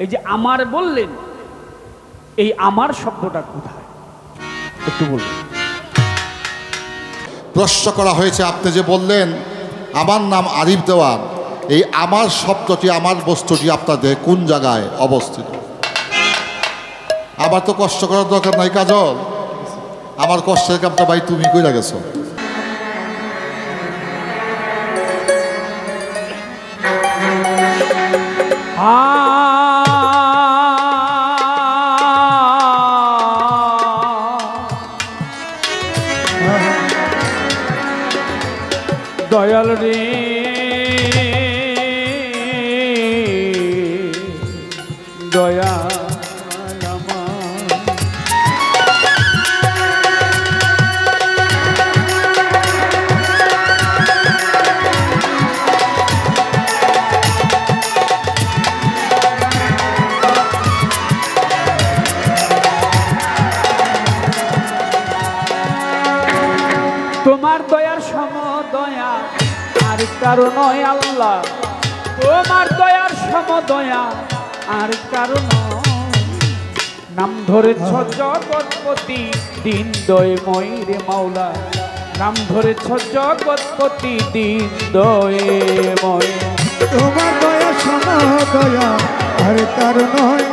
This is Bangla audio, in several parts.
এই যে আমার বললেন, এই আমার শব্দটা কোথায় একটু বলুন। প্রশ্ন করা হয়েছে, আপনি যে বললেন আমার নাম আরিফ দেওয়ান, এই আমার শব্দটি, আমার বস্তুটি আপনাদের কোন জায়গায় অবস্থিত? আবার তো কষ্ট করার দরকার নাই কাজল, আমার কষ্টের কামটা ভাই তুমি কইরা গেছো। দয়াল রে দয়াল তোমার দয়ার সমদয়া আর কারো নয় আল্লাহ, তোমার দয়ার সমদয়া আর কারো নয়। নাম ধরেছ জগৎপতি দিন দয়ময় রে মাওলা, নাম ধরেছ জগৎপতি দিন দয়ময়। তোমার দয়ার সমদয়া আর কারো নয়,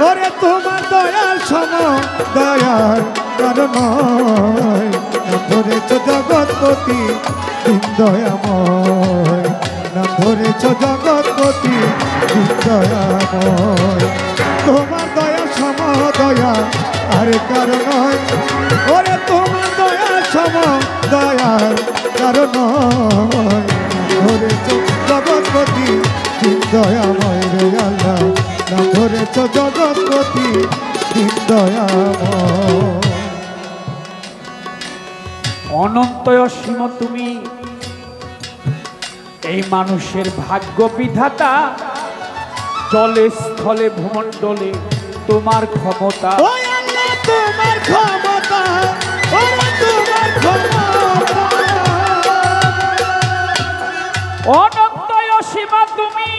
ওরে তোমার দয়ার সমদয়ার কারো নয়। নাম ধরেছ জগৎপতি দিন দয়াময়, নাম ধরেছ জগৎপতি দিন দয়াময়। তোমার দয়া সমদয়া আর কারো নয়, ওরে তোমার দয়া সমদয়ার কারো নয়। ধরেছ জগৎপতি দিন দয়াময় রে আল্লাহ, নাম ধরেছ জগৎপতি দিন দয়াময়। অনন্ত অসীম তুমি, এই মানুষের ভাগ্য বিধাতা, জলে স্থলে ভূমণ্ডলে তোমার ক্ষমতা। তোমার ক্ষমতা, তোমার ক্ষমতা, অনন্ত অসীম তুমি,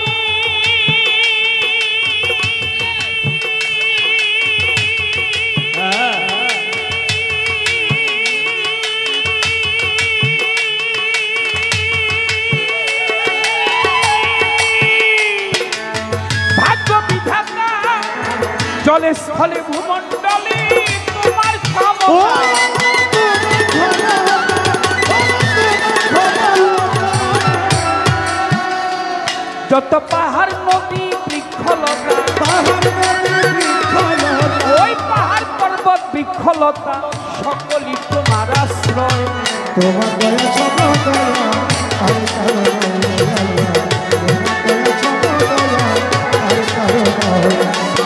জলে স্থলে ভূমণ্ডলে তোমার ক্ষমতা। যত পাহাড় নদী বৃক্ষলতা, ওই পাহাড় পর্বত বৃক্ষলতা সকলই তোমার আশ্রয়। তোমার দয়া সমদয়া আর কারো নয়, আর কারো নয়।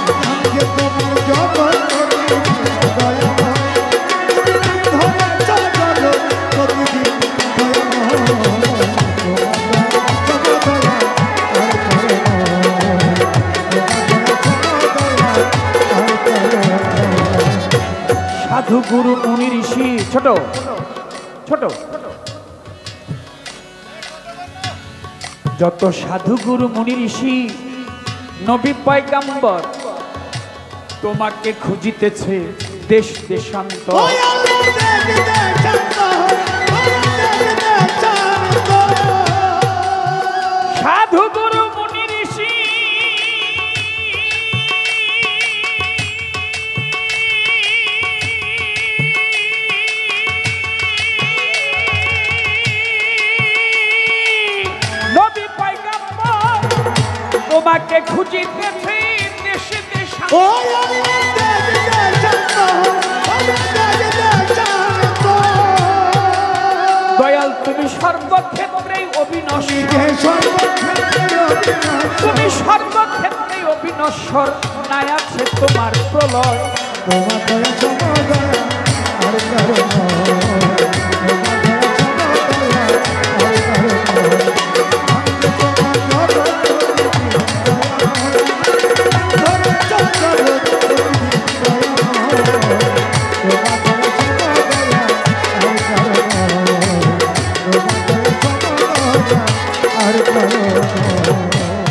তোমার জগৎপতি দয়াময়, ধরেছ জগৎপতি দিন দয়াময়। সাধু গুরু মুনি ঋষি, ছোট ছোট যত সাধু গুরু মুনি ঋষি নবী পয়গম্বর তোমাকে খুঁজিতেছে দেশ দেশান্তর। সাধু গুরু মুনি ঋষি নবী পয়গম্বর তোমাকে খুঁজিতেছে দেশে দেশান্তর। দয়াল তুমি সর্বক্ষেত্রেই অবিনশ্বর, তুমি সর্বক্ষেত্রেই অবিনশ্বর, নাই আছে তোমার প্রলয়। তোমার দয়া সমদয়া আর কারো নয়, তোমার দয়া সমদয়া আর কারো নয়।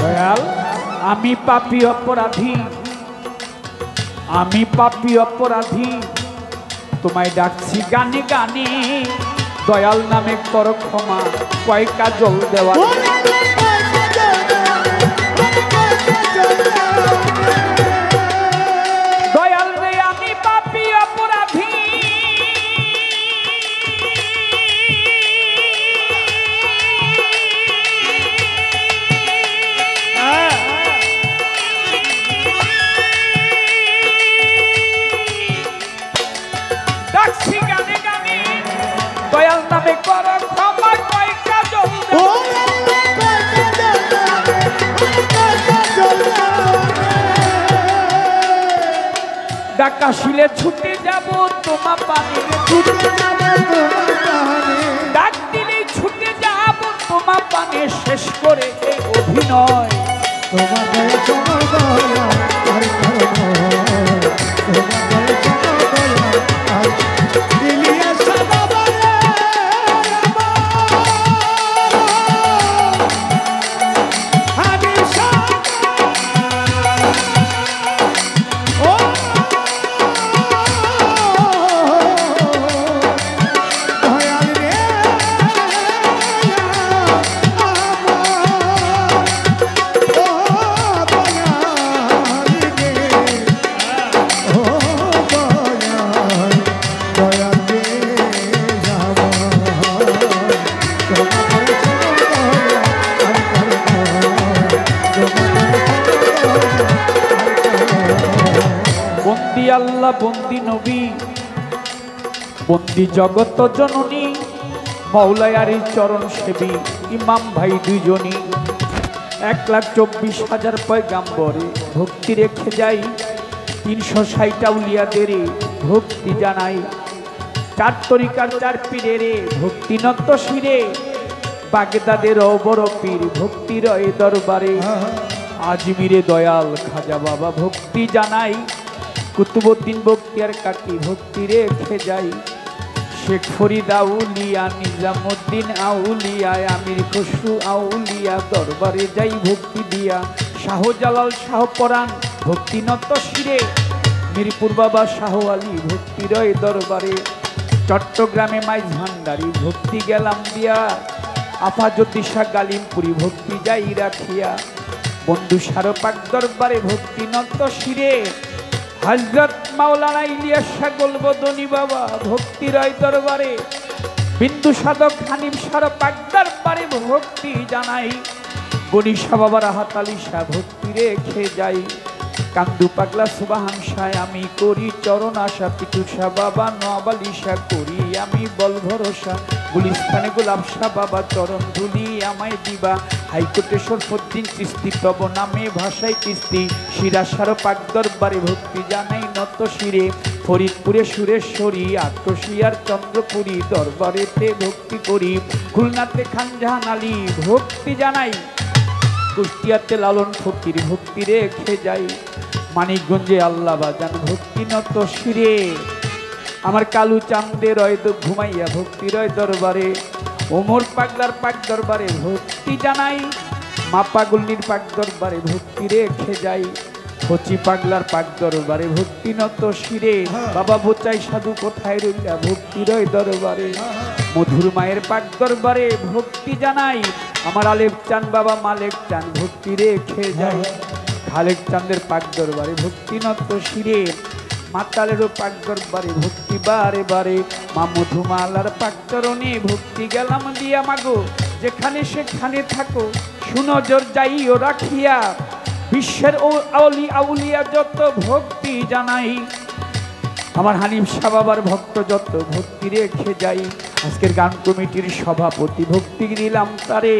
দয়াল আমি পাপী অপরাধী, আমি পাপী অপরাধী, তোমায় ডাকছি গানে গানে, দয়াল নামে করো ক্ষমা, কয় কাজল দেওয়া। দয়াল রে আমি পাপী অপরাধী, ডাকছি গানে গানে, দয়াল নামে করো ক্ষমা, কয় কাজল দেওয়া। ডাকা শিলে ছুটে যাব তোমা পানে, ডাক দিলে ছুটে যাব তোমা পানে, শেষ করে এই অভিনয়। বন্দি আল্লাহ, বন্দি নবী, বন্দি জগত জননী, মৌলায়ারি চরণ সেবী, ইমাম ভাই দুইজনই। 1,24,000 পয়গাম্বরে ভক্তি রেখে যাই, 360 আউলিয়াদের ভক্তি জানাই। 4 তরিকার 4 পীরের ভক্তি নত শিরে, বাগদাদের বড় পীর ভক্তি রয় দরবারে। আজমিরে দয়াল খাজা বাবা ভক্তি জানাই, কুতুবউদ্দিন বখতিয়ার কাকি ভক্তি রেখে যাই। শেখ ফরিদ আউলিয়া, নিজামুদ্দিন আউলিয়া, আমির খসরু আউলিয়া, দরবারে যাই ভক্তি দিয়া। শাহজালাল শাহ পরাণ ভক্তি নত শিরে, মিরপুর বাবা শাহ আলী ভক্তি রয় দরবারে। চট্টগ্রামে মাইজ ভান্ডারি ভক্তি গেলাম দিয়া, আফাজুদ্দিশা গালিমপুরি ভক্তি যাই রাখিয়া। বন্ধু সারপাক দরবারে ভক্তি নত শিরে, হযরত মাওলানা ইলিয়াস শাহ গোলবদনী বাবা ভক্তি রয় দরবারে। বিন্দু সাধক হানিফ সারপাক দরবারে ভক্তি জানাই। গণিশা বাবা রাহাত আলী শাহ ভক্তি রেখে যাই। কান্দু পাগলা সুবাহান শাহ আমি করি চরণ আশা, পিটু শাহ বাবা নওয়াব আলী শাহ করি আমি বল ভরসা। গুলিস্তানে গোলাপ শাহ বাবা চরণ ধুলি আমায় দিবা। হাইকোর্টে শরফুদ্দিন চিস্তি তব নামে ভাষায় কিস্তি। শিরাসার পাক দরবারে ভক্তি জানাই নত শিরে। ফরিদপুরে সুরেশ্বরী, আট্টশিয়ার চন্দ্রপুরী দরবারেতে ভক্তি করি। খুলনাতে খানজাহান আলী ভক্তি জানাই। কুষ্টিয়াতে লালন ফকির ভক্তি রেখে যাই। মানিকগঞ্জে আল্লাহ বাজান ভক্তি নত শিরে। আমার কালু চাঁদে রয় ঘুমাইয়া ভক্তি রয় দরবারে। ওমর পাগলার পাক দরবারে ভক্তি জানাই। মা পাগলনির পাক দরবারে ভক্তি রেখে যাই। কচি পাগলার পাক দরবারে ভক্তি নত শিরে। বাবা বোচাই সাধু কোথায় রইলা ভক্তি রয় দরবারে। মধুর মায়ের পাক দরবারে ভক্তি জানাই। আমার আলেপ চান বাবা মালেক চান ভক্তি রেখে যাই। খালেক চাঁদের পাক দরবারে ভক্তি নত শিরে। মাতালেরও পাক দরবারে ভক্তি বারে বারে। মা মধুমালার পাক চরণে ভক্তি গেলাম দিয়া মাগো। যেখানে সেখানে থাকো সুনজর যাইও রাখিয়া। বিশ্বের আউলিয়া যত ভক্তি জানাই। আমার হানিফ শাহ বাবার ভক্ত যত ভক্তি রেখে যাই। আজকের গান কমিটির সভাপতি ভক্তি দিলাম তারে।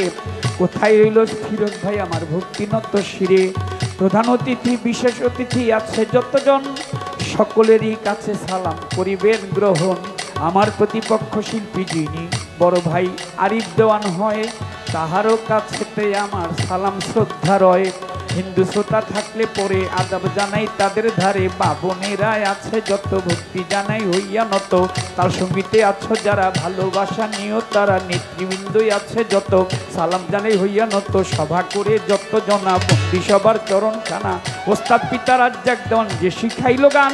কোথায় রইল ফিরোজ ভাই আমার ভক্তি নত শিরে। প্রধান অতিথি বিশেষ অতিথি আছে যতজন, সকলেরই কাছে সালাম করিবেন গ্রহণ। আমার প্রতিপক্ষ শিল্পী যিনি বড় ভাই আরিফ দেওয়ান হয়, তাহারও কাছেতে আমার সালাম শ্রদ্ধা রয়। হিন্দু শ্রোতা থাকলে পরে আদাব জানাই তাদের ধারে, বাবনেরা আছে যত ভক্তি জানাই হইয়া নত, তার সঙ্গীতে আছো যারা ভালোবাসা নিও তারা, নেতৃবৃন্দই আছে যত সালাম জানাই হইয়া নত, সভা করে যত জনা বন্দি সবার চরণ খানা, ওস্তাদ পিতা রাজ্জাক দেওয়ান যে শিখাইল গান,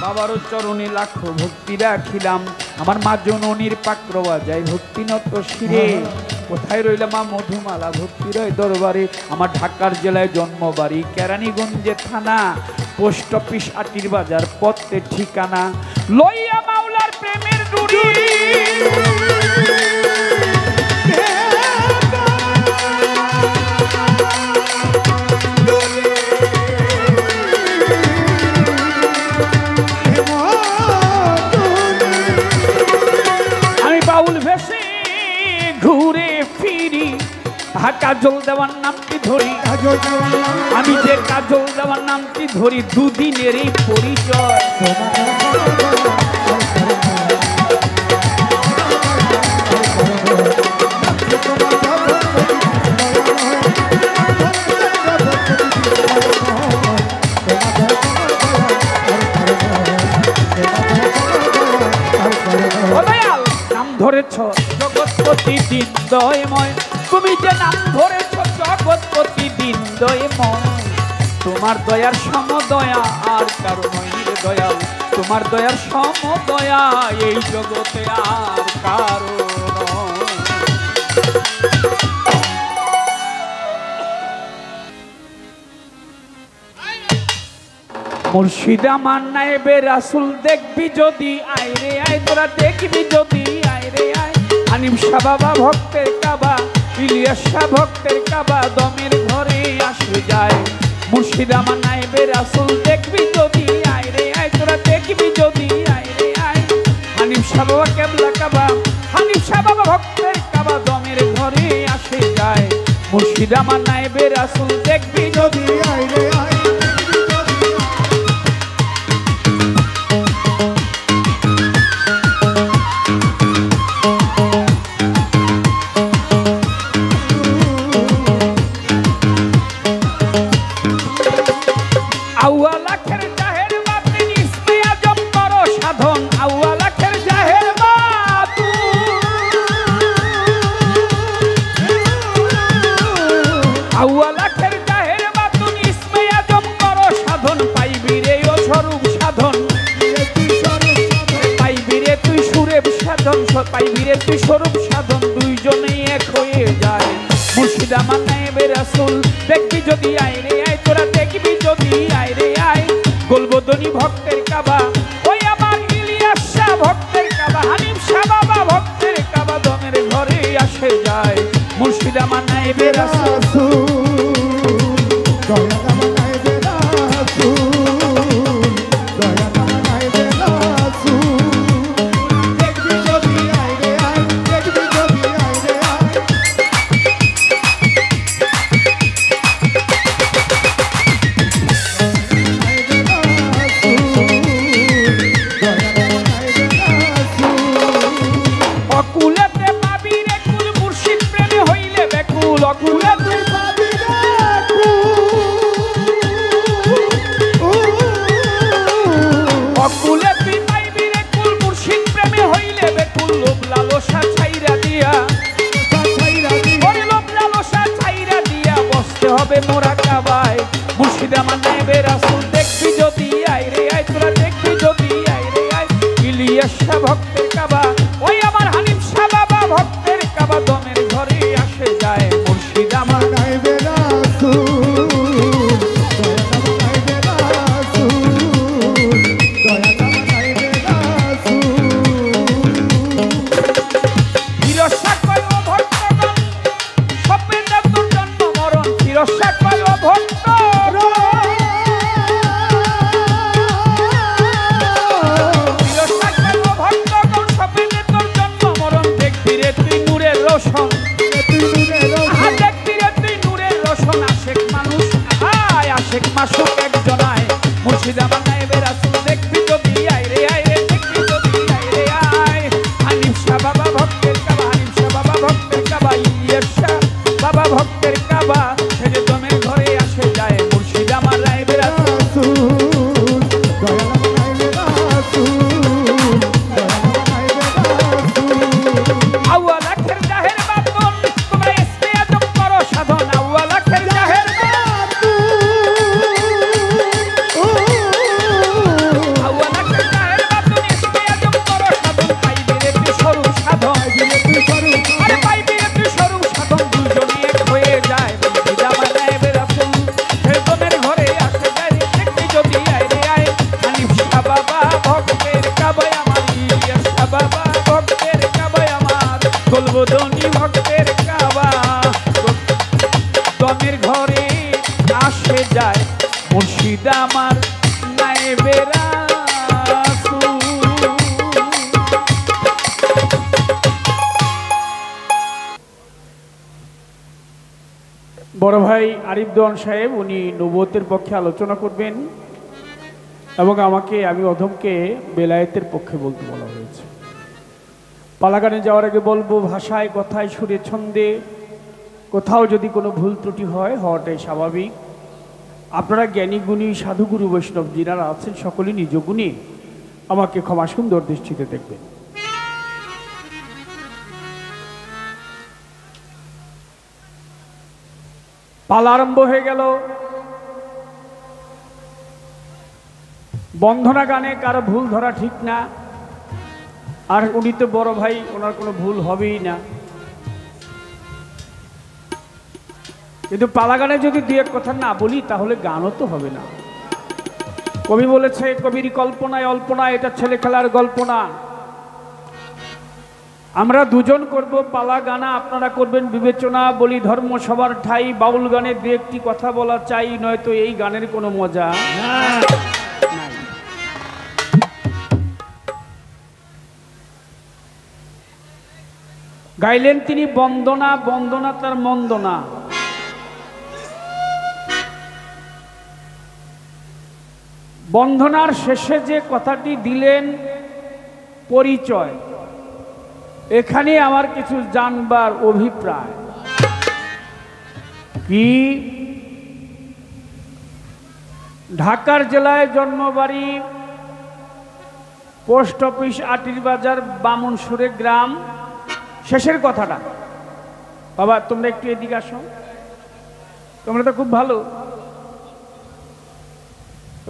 বাবারও চরণে লাখো ভক্তি রাখিলাম, আমার মা জননীর পাকরওয়া যায় ভক্তি নত শিরে, কোথায় রইল মা মধুমালা ভক্তি রয় দরবারে, আমার ঢাকার জেলায় জন্মবাড়ি কেরানীগঞ্জে থানা, পোস্ট অফিস আটির বাজার পথে ঠিকানা, লইয়া মাওলার প্রেমের ডুরি ঘুরে ফিরি, কাজল দেওয়ার নামটি ধরি, আমি যে কাজল দেওয়ার নামটি ধরি, দুদিনের এই পরিচয়, নাম ধরেছ জগৎপতি দিনদয়ময়, তুমি যে নাম ধরেছ জগৎপতি দিনদয়ময়, তোমার দয়ার সমদয়া আর কারো নয় রে দয়াল, তোমার দয়ার সমদয়া এই জগতে আর কারো নয়। মুর্শিদ আমার নায়েবে রাসূল দেখবি যদি, আয় রে আয় তোরা দেখবি যদি, আয় রে আয় হানিফ শাহ বাবা ভক্তের কাবা, ইলিয়াস শাহ ভক্তের কাবা, দমের ঘরে আসে যায়, মুর্শিদ আমার নায়েবে রাসূল দেখবি যদি, আয় রে আয় তোরা দেখবি যদি, আয় রে আয় হানিফ শাহ বাবা কেবলা কাবা, হানিফ শাহ বাবা ভক্তের কাবা, দমের ঘরে আসে যায়, মুর্শিদ আমার নায়েবে রাসূল দেখবি যদি, আয় রে আয়। পাইবিরে তুই স্বরূপ সাধন, দুইজনেই এক হয়ে যায়, মুর্শিদ আমার নায়েবে রাসূল দেখবি যদি, আয় রে আয় তোরা দেখবি যদি, আয় রে আয় গোলবদনী ভক্তের কাবা, ওই আমার ইলিয়াস শাহ ভক্তের কাবা, হানিফ শাহ বাবা ভক্তের কাবা, দমের ঘরে আসে যায়, মুর্শিদ আমার নায়েবে রাসূল। মোরা কাবায় মুর্শিদ আমার নায়েবে রাসূল দেখবি যদি, আয় রে আয় তোরা দেখবি যদি, আয় রে আয় ইলিয়াস শাহ ভক্তের কাবা, ওই আমার হানিফ শাহ বাবা ভক্তের কাবা, দমের ঘরে আসে যায়, মুর্শিদ আমার নায়েবে রাসূল। মাসুক একজনায় মুর্শিদ আমার নায়েবে রাসূল দেখবি যদি, আয় রে আয় রে দেখবি যদি, আয় রে আয় হানিফ শাহ বাবা ভক্তের কাবা, হানিফ শাহ বাবা ভক্তের কাবা, ইলিয়াস শাহ বাবা ভক্তের কাবা, সে যে দমের ঘরে আসে যায়, উদ্বোধনী ভক্তের কাবা তমের ঘরে আসে যায় মুর্শিদ আমার নায়েবে রাসূল। বড় ভাই আরিফ দেওয়ান সাহেব উনি নবুয়তের পক্ষে আলোচনা করবেন এবং আমি অধমকে বেলায়েতের পক্ষে বলতে বলা হয়েছে। পালাগানে যাওয়ার আগে বলবো, ভাষায় কথায় সুরে ছন্দে কোথাও যদি কোনো ভুল ত্রুটি হয় হওয়াটাই স্বাভাবিক। আপনারা জ্ঞানী গুণী সাধুগুরু বৈষ্ণব যিনারা আছেন সকলেই নিজ গুণে আমাকে ক্ষমা সুন্দর দৃষ্টিতে দেখবেন। পালা আরম্ভ হয়ে গেল। বন্ধনা গানে কারো ভুল ধরা ঠিক না, আর উনি তো বড় ভাই, ওনার কোনো ভুল হবেই না। কিন্তু পালা গানে যদি দু এক কথা না বলি তাহলে গানও তো হবে না। কবি বলেছে, কবির কল্পনায় অল্পনা, এটা ছেলে খেলার গল্প না। আমরা দুজন করব পালা গানা, আপনারা করবেন বিবেচনা। বলি ধর্ম সবার ঠাই, বাউল গানে দু একটি কথা বলা চাই, নয়তো এই গানের কোনো মজা নাই। গাইলেন তিনি বন্দনা, বন্দনা তার মন্দনা। বন্ধনার শেষে যে কথাটি দিলেন পরিচয়, এখানে আমার কিছু জানবার অভিপ্রায় কি। ঢাকার জেলায় জন্মবাড়ি, পোস্ট অফিস আটির বাজার, বামুনসুরে গ্রাম। শেষের কথাটা, বাবা তোমরা একটু এদিকে আসো, তোমরা তো খুব ভালো,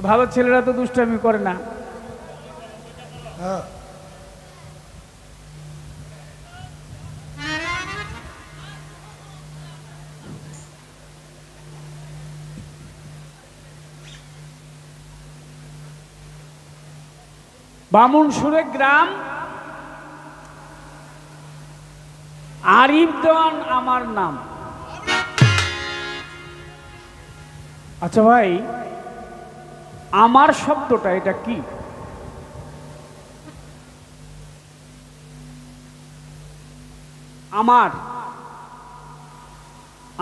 ভালো ছেলেরা তো দুষ্টামি করে না। বামুনসুরে গ্রাম, আরিফ দেওয়ান আমার নাম। আচ্ছা ভাই, আমার শব্দটা এটা কি? আমার,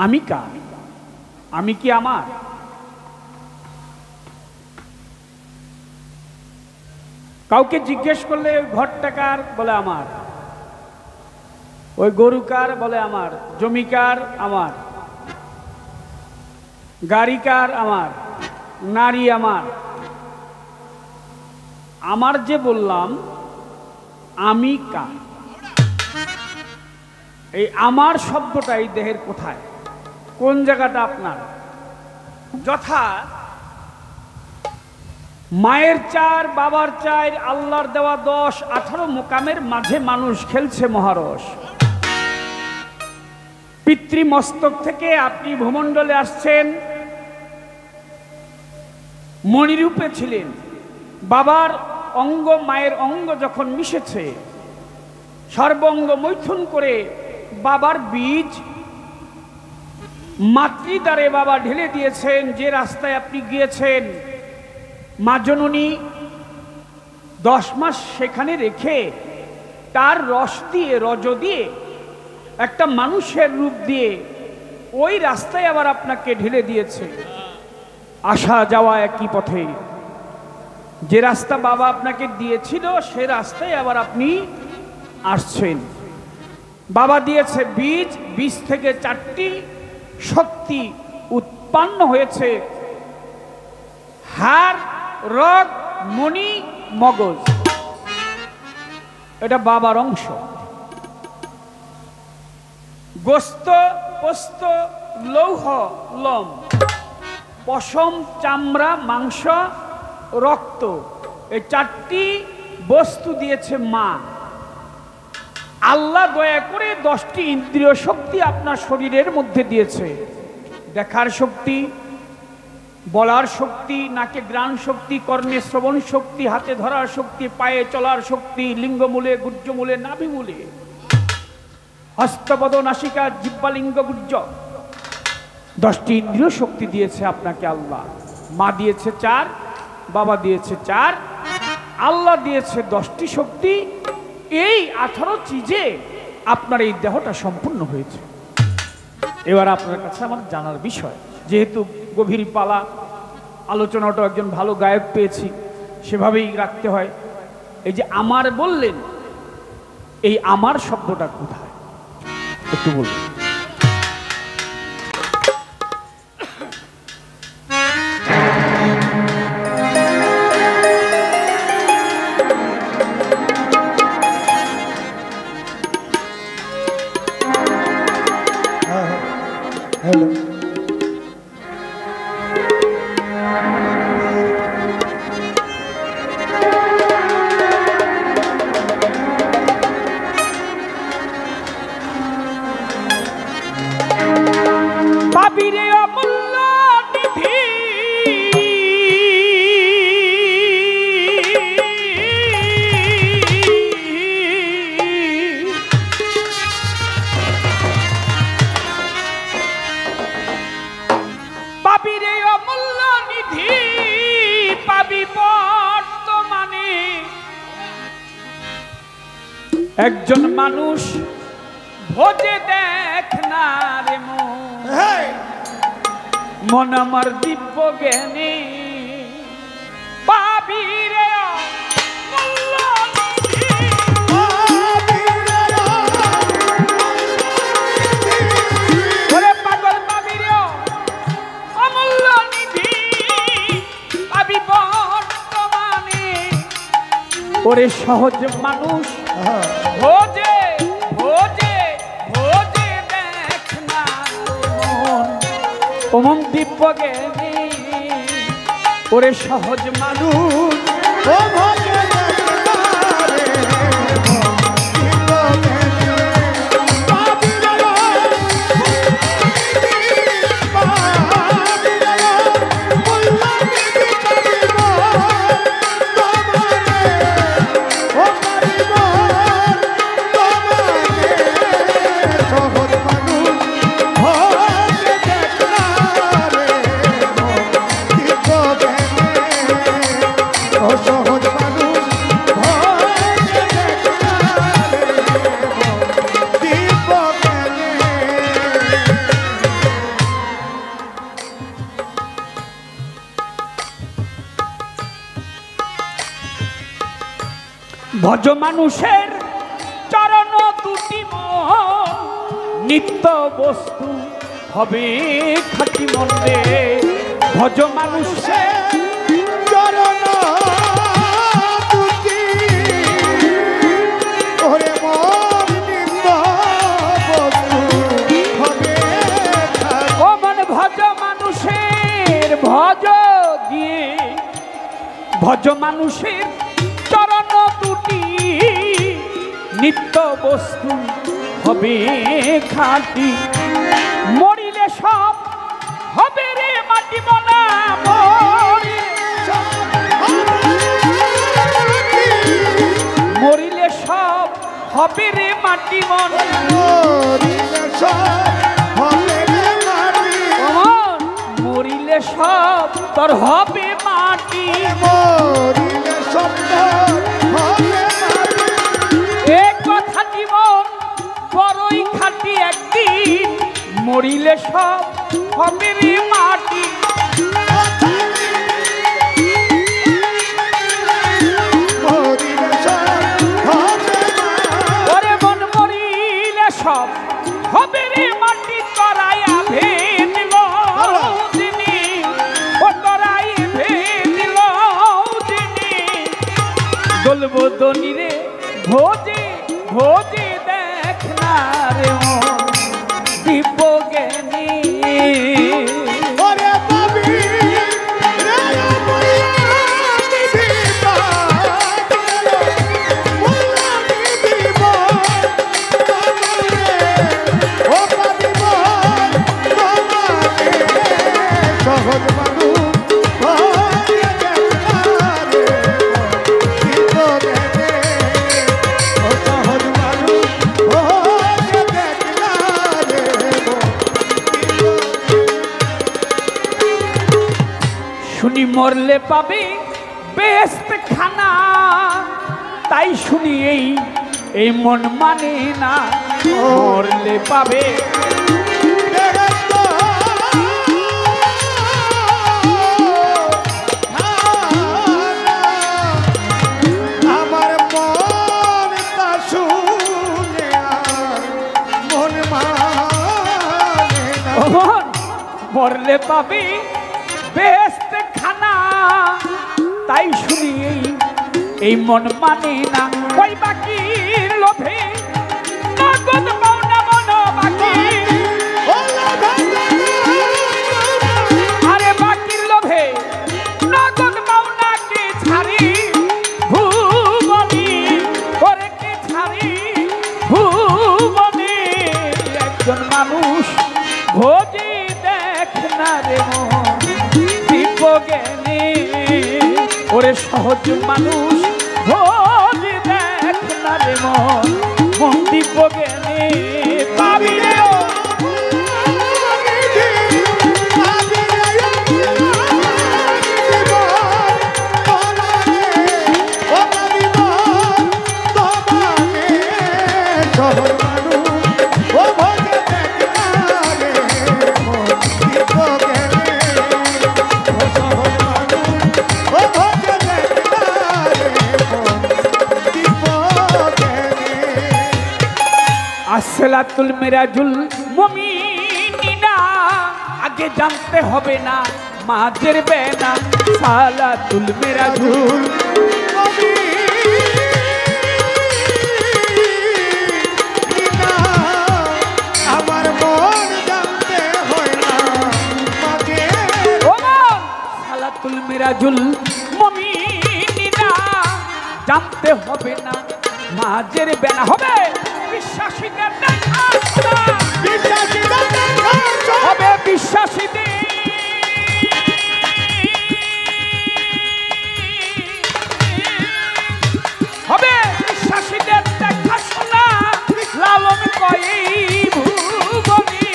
আমি কার? আমি কি আমার? কাউকে জিজ্ঞেস করলে ওই ঘরটা কার? বলে আমার। ওই গরু কার? বলে আমার। জমি কার? আমার। গাড়ি কার? আমার। নারী আমার। আমার যে বললাম, আমি কার? এই আমার শব্দটা এই দেহের কোথায়, কোন জায়গাটা আপনার? যথা মায়ের চার, বাবার চার, আল্লাহর দেওয়া 10, 18 মোকামের মাঝে মানুষ খেলছে মহারস। পিতৃমস্তক থেকে আপনি ভূমণ্ডলে আসছেন, মণিরূপে ছিলেন। বাবার অঙ্গ মায়ের অঙ্গ যখন মিশেছে, সর্বঙ্গ মৈথুন করে বাবার বীজ মাতৃদ্বারে বাবা ঢেলে দিয়েছেন। যে রাস্তায় আপনি গিয়েছেন, মা জননী 10 মাস সেখানে রেখে তার রস দিয়ে, রজ দিয়ে, একটা মানুষের রূপ দিয়ে ওই রাস্তায় আবার আপনাকে ঢেলে দিয়েছে। আসা যাওয়া একই পথে। যে রাস্তা বাবা আপনাকে দিয়েছিল সে রাস্তায় আবার আপনি আসছেন। বাবা দিয়েছে বীজ, বীজ থেকে 4টি শক্তি উৎপন্ন হয়েছে: হাড়, রগ, মণি, মগজ। এটা বাবার অংশ। গোস্ত, পোস্ত, লৌহ, লোম, পশম, চামড়া, মাংস, রক্ত, এই 4টি বস্তু দিয়েছে মা। আল্লাহ দয়া করে 10টি ইন্দ্রিয় শক্তি আপনার শরীরের মধ্যে দিয়েছে। দেখার শক্তি, বলার শক্তি, নাকে ঘ্রাণ শক্তি, কর্ণে শ্রবণ শক্তি, হাতে ধরার শক্তি, পায়ে চলার শক্তি, লিঙ্গমূলে, গুহ্যমূলে, নাভিমূলে। হস্তপদ নাসিকা জিহ্বালিঙ্গ গুজ্জ 10টি ইন্দ্রিয় শক্তি দিয়েছে আপনাকে আল্লাহ। মা দিয়েছে 4, বাবা দিয়েছে 4, আল্লাহ দিয়েছে 10টি শক্তি। এই 18 চিজে আপনার এই দেহটা সম্পূর্ণ হয়েছে। এবার আপনার কাছে আমার জানার বিষয়, যেহেতু গভীর পালা, আলোচনাটা একজন ভালো গায়ক পেয়েছি, সেভাবেই রাখতে হয়। এই যে আমার বললেন, এই আমার শব্দটা কোথায় একটু বলুন। হ্যালো পাবিরে অমূল্য নিধি পাবিরে অমূল্য নিধি পাবি বর্তমানে। একজন মানুষ ভোজে দেখ না রে মন আমার দিব্য জ্ঞানী পাবি রে অমূল্য নিধি। ওরে পাগল পাবি রে অমূল্য নিধি পাবি বর্তমানে। ওরে সহজ মানুষ ভোজে ভোজে ভোজে দেখ না ওমন দিব্য জ্ঞানী। ওরে সহজ মানুষ ও ভোজে ভজ মানুষের চরণ দুটি মন নিত্য বস্তু হবে খাঁটি মনে। ভজ মানুষের চরণ দুটি ওরে মন নিত্য বস্তু হবে ও মন ভজ মানুষের ভজ দিয়ে ভজ মানুষের চরণ দুটি নিত্য বস্তু হবে খাঁটি। মরিলে সব হবে রে মাটি বনা মরিলে সব হবে রে মাটি মন। মরিলে সব তোর হবে মাটি। এক কথা জীবন বড়ই খাটি, একদিন মরিলে সব হবে রে মাটি। ওরে মন মরিলে সব হবে রে মাটি। তরাইয়া ভেদিল দিনি ও তরাই ভেদিল দিনি বলবো দনি রে ভোজে ভোজে দেখ না রে মন দিব্য জ্ঞানী। সহজ মানুষ মরলে পাবে বেহেশত খানা, তাই শুনি এই মন মানে না। মরলে পাবে আমার মন তা শুনে আর মন মানে না। ও মন, মরলে পাবে বেহেশত খানা, তাই শুনি এই মন মানে না। ওই বাকির লোভে নগদ পাওনা মন বাকি, আরে বাকির লোভে নগদ পাওনাকে ছাড়ি ভুবনি, করে কে ছাড়ি ভুবনি। একজন মানুষ ভোজি দেখ না রে মন দিব্যজ্ঞানী, ওরে সহজ মানুষ ভোজ দেখ না রে মন মন দিব্যজ্ঞানী। পাবি রে ও আসসালাতুল মিরাজুল মুমিনিনা, আগে জানতে হবে না মাঝের বেনা। সালাতুল মিরাজুল মুমিনিনা, আমার মন জানতে হয় না মাঝে। ও মন, সালাতুল মিরাজুল মুমিনিনা, জানতে হবে না মাঝের বেনা। হবে বিশ্বাসীদের দেখা হবে বিশ্বাসীদের, হবে বিশ্বাসীদের দেখা শোনা। লালন কয়ে ভুবনি,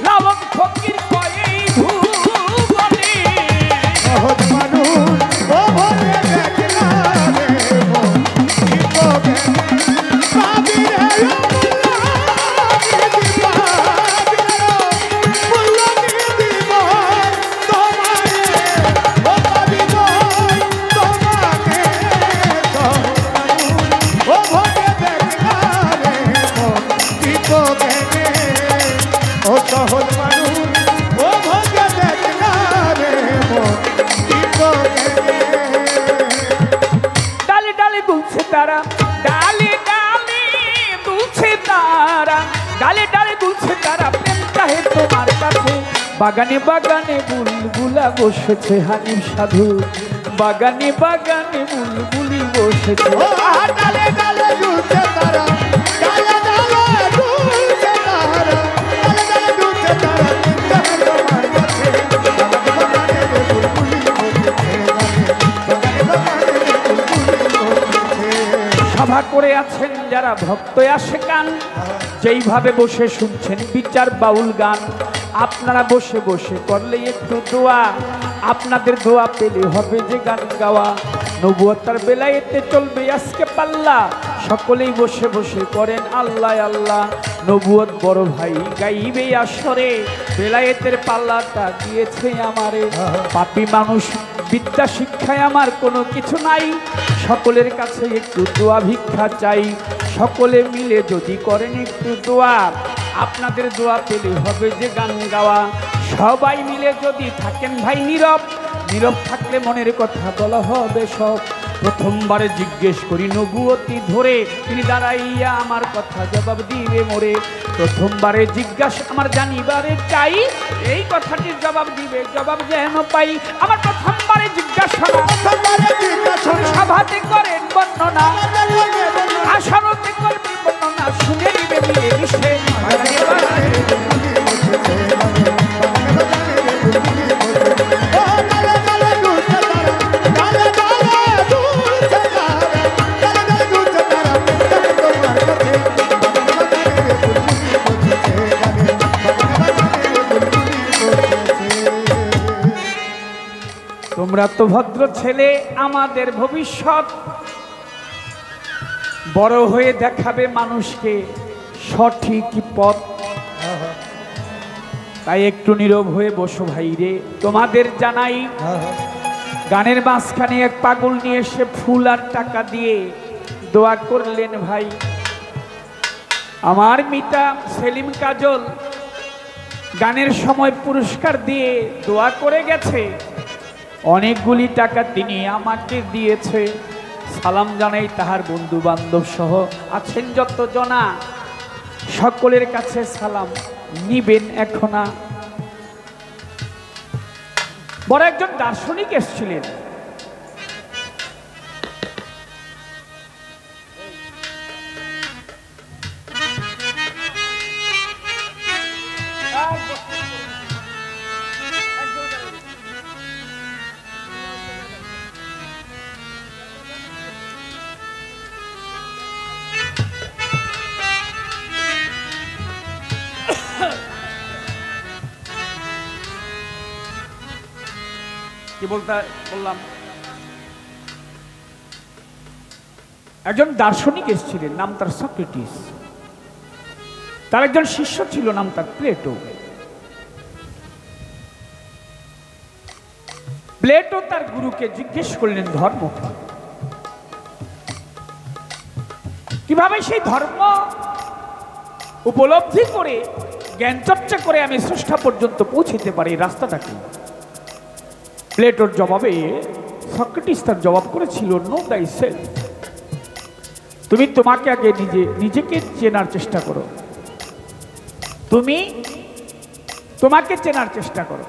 লালন ফকির কয়ে ভুবনি। সহজ মানুষ ও ভোগে দেখলা রে মন দিব্যজ্ঞানী। পাবি রে সহজ মানুষ ও ভোগে দেখলা রে মন দিব্যজ্ঞানী। ডালে ডালে দুলছে তারা, ডালে ডালে দুলছে তারা, ডালে ডালে দুলছে তারা, প্রেম চাহে তোমার কাছে। বাগানে বাগানে বুলবুলা বসেছে হানিফ সাধু, বাগানে বাগানে বুলবুলি বসেছে। ও ডালে ডালে ঝুলছে তারা, ডালে ডালে ঝুলছে তারা, ডালে ডালে ঝুলছে তারা, প্রেম তোমার কাছে। বাগানে বুলবুলি বসেছে, বাগানে বাগানে বুলবুলি বসেছে। সভা করে আছেন যারা ভক্ত আসে কান, যেইভাবে বসে শুনছেন বিচার বাউল গান। আপনারা বসে বসে করলে একটু দোয়া, আপনাদের দোয়া পেলে হবে যে গান গাওয়া। নবুয়তার বেলায়েতে চলবে আজকে পাল্লা, সকলেই বসে বসে করেন আল্লাহ আল্লাহ। নবুয়ত বড় ভাই গাইবে আসরে, বেলায়েতের পাল্লাটা দিয়েছে আমারে। পাপী মানুষ বিদ্যা শিক্ষায় আমার কোনো কিছু নাই, সকলের কাছে একটু দোয়া ভিক্ষা চাই। সকলে মিলে যদি করেন একটু দোয়া, আপনাদের দোয়া পেলে হবে যে গান গাওয়া। সবাই মিলে যদি থাকেন ভাই নীরব, নীরব থাকলে মনের কথা বলা হবে সব। প্রথমবারে জিজ্ঞেস করি নবুয়তি ধরে, তিনি দাঁড়াইয়া আমার কথা জবাব দিবে মোরে। প্রথমবারে জিজ্ঞাসা আমার জানিবারে চাই, এই কথাটির জবাব দিবে জবাব যেন পাই। আমার প্রথমবারে জিজ্ঞাসা সভাতে করেন বর্ণনা, আসরতে করবেন বর্ণনা, শুনে নিবে মিলে মিশে। তোমরা তো ভদ্র ছেলে, আমাদের ভবিষ্যৎ, বড় হয়ে দেখাবে মানুষকে সঠিক পথ। তাই একটু নীরব হয়ে বসো ভাই রে। তোমাদের জানাই, গানের মাঝখানে এক পাগল নিয়ে এসে ফুল আর টাকা দিয়ে দোয়া করলেন ভাই। আমার মিতা সেলিম কাজল গানের সময় পুরস্কার দিয়ে দোয়া করে গেছে, অনেকগুলি টাকা তিনি আমাকে দিয়েছে। সালাম জানাই তাহার বন্ধু বান্ধব সহ আছেন যত জনা, সকলের কাছে সালাম নিবেন। এখন বড় একজন দার্শনিক এসেছিলেন, কি বললাম, একজন দার্শনিক এসেছিলেন, নাম তার সক্রেটিস। তার একজন শিষ্য ছিল, নাম তার প্লেটো। প্লেটো তার গুরুকে জিজ্ঞেস করলেন ধর্ম কি? কিভাবে সেই ধর্ম উপলব্ধি করে জ্ঞান চর্চা করে আমি স্রষ্টা পর্যন্ত পৌঁছতে পারি, রাস্তাটা কি? প্লেটোর জবাবে সক্রেটিস তার জবাব করেছিল, নো দাই সেলফ। তুমি তোমাকে আগে নিজেকে চেনার চেষ্টা করো, তুমি তোমাকে চেনার চেষ্টা করো।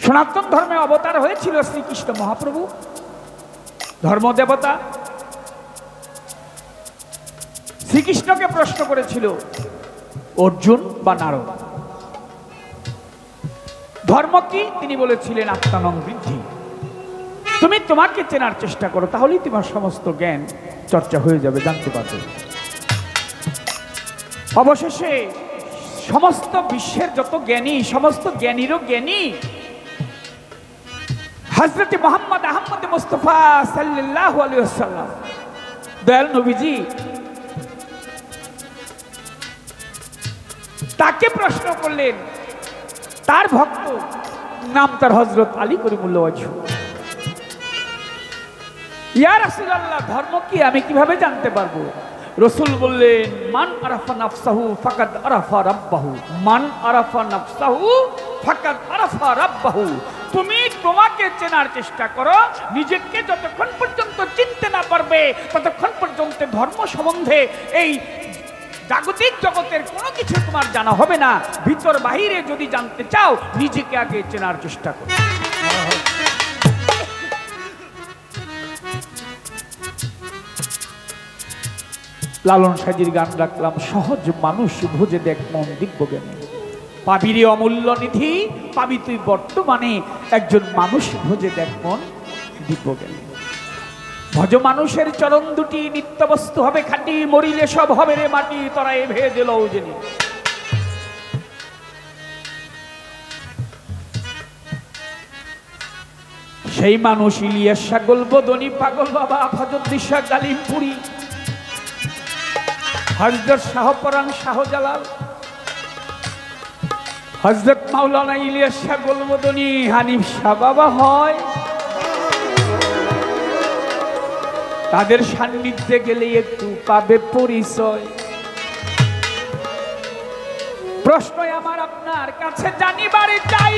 সনাতন ধর্মে অবতার হয়েছিল শ্রীকৃষ্ণ মহাপ্রভু, ধর্মদেবতা। শ্রীকৃষ্ণকে প্রশ্ন করেছিল অর্জুন বা নারদ, ধর্ম কি? তিনি বলেছিলেন আত্মানং বৃদ্ধি। তুমি তোমাকে চেনার চেষ্টা করো, তাহলেই তোমার সমস্ত জ্ঞান চর্চা হয়ে যাবে, জানতে পারবে। অবশেষে সমস্ত বিশ্বের যত জ্ঞানী, সমস্ত জ্ঞানীরও জ্ঞানী হযরত মুহাম্মদ আহমদ মুস্তাফা সাল্লাল্লাহু আলাইহি ওয়াসাল্লাম, দয়াল নবীজি। তাকে প্রশ্ন করলেন, তার ভক্ত, নাম তার হযরত আলী করিমুল্লাহ ওয়াজহ, ইয়া রাসূলুল্লাহ, ধর্ম কি? আমি কিভাবে জানতে পারবো? রাসূল বললেন, মান আরাফা নাফসাহু ফাকাদ আরাফা রাব্বাহু, মান আরাফা নাফসাহু ফাকাদ আরাফা রাব্বাহু। তুমি তোমাকে চেনার চেষ্টা করো, নিজেকে যতক্ষণ পর্যন্ত চিনতে না পারবে ততক্ষণ পর্যন্ত ধর্ম সম্বন্ধে এই জাগতিক জগতের কোনো কিছু তোমার জানা হবে না। ভিতর বাহিরে যদি জানতে চাও, নিজেকে আগে চেনার চেষ্টা করো। লালন সাজির গান রাখলাম, সহজ মানুষ ভোজে দেখ মন দিব্য জ্ঞানী, পাবিরে অমূল্য নিধি, পাবি তুই বর্তমানে, একজন মানুষ ভোজে দেখ মন দিব্য জ্ঞানী। ভজ মানুষের চরণ দুটি, নিত্য বস্তু হবে খাঁটি, মরিলে সব হবে রে মাটি, তোরা এ ভেদ দিল জেনে। সেই মানুষ ইলিয়াস সাগল বদনী, পাগল বাবা ফজরদিশা গালিমপুরি, হযরত শাহপরান শাহজালাল, হযরত মাওলানা ইলিয়াস সাগল বদনী, হানিফ শাহ বাবা হয়। তাদের সান্নিধ্যে গেলে একটু পাবে পরিচয়। প্রশ্ন আমার আপনার কাছে জানিবার চাই,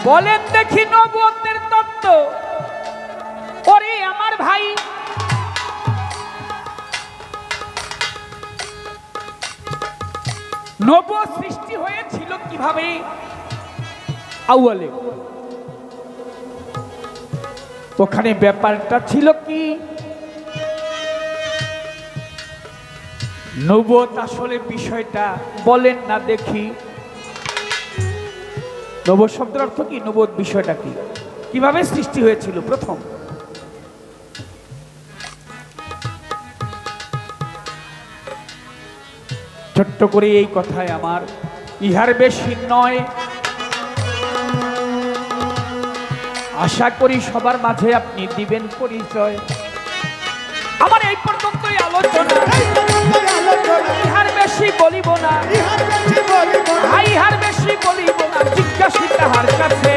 বলেন দেখি নবুয়তের তত্ত্ব। ওরে আমার ভাই, নবুয়ত সৃষ্টি হয়েছিল কিভাবে? আউয়ালে ওখানে ব্যাপারটা ছিল কি? নবুয়ত আসলে বিষয়টা বলেন না দেখি। নবুয়ত শব্দের অর্থ কি? নবুয়ত বিষয়টা কি? কিভাবে সৃষ্টি হয়েছিল? প্রথম ছোট্ট করে এই কথায় আমার ইহার বেশি নয়। আশা করি সবার মাঝে আপনি দিবেন পরিচয়। আমার এই পর্যন্তই আলোচনা, ইহার বেশি বলিব না, ইহার বেশি বলিব না। জিজ্ঞাসি তাহার কাছে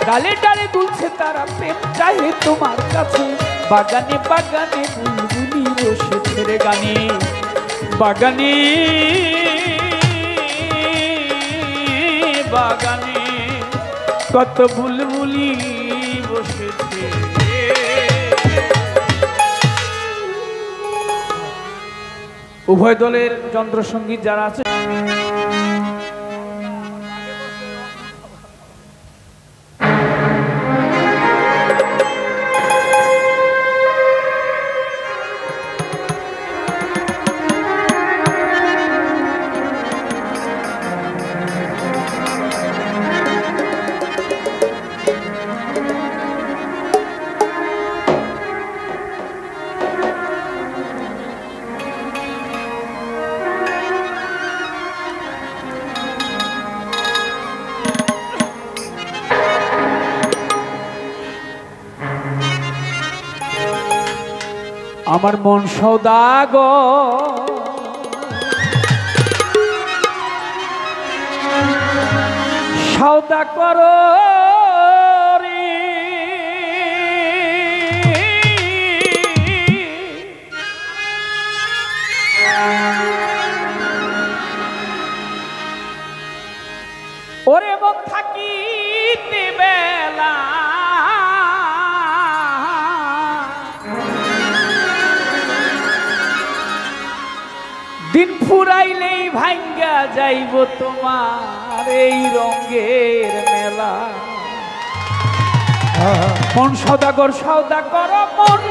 ডালে ডালে দুলছে তারা, প্রেম চাহে তোমার কাছে। বাগানে বাগানে বুলবুলি বসেছে রে গানে, বাগানে বাগানে কত বুলবুলি বসেছে। উভয় দলের যন্ত্রসঙ্গীত যারা আছে আমার মন সওদাগর, সওদা করো রে। ওরে মন থাকিতে বেলা দিন ফুরাইলেই ভাঙ্গা যাইব তোমার এই রঙের মেলা। মন সওদাগর সওদা করো, মন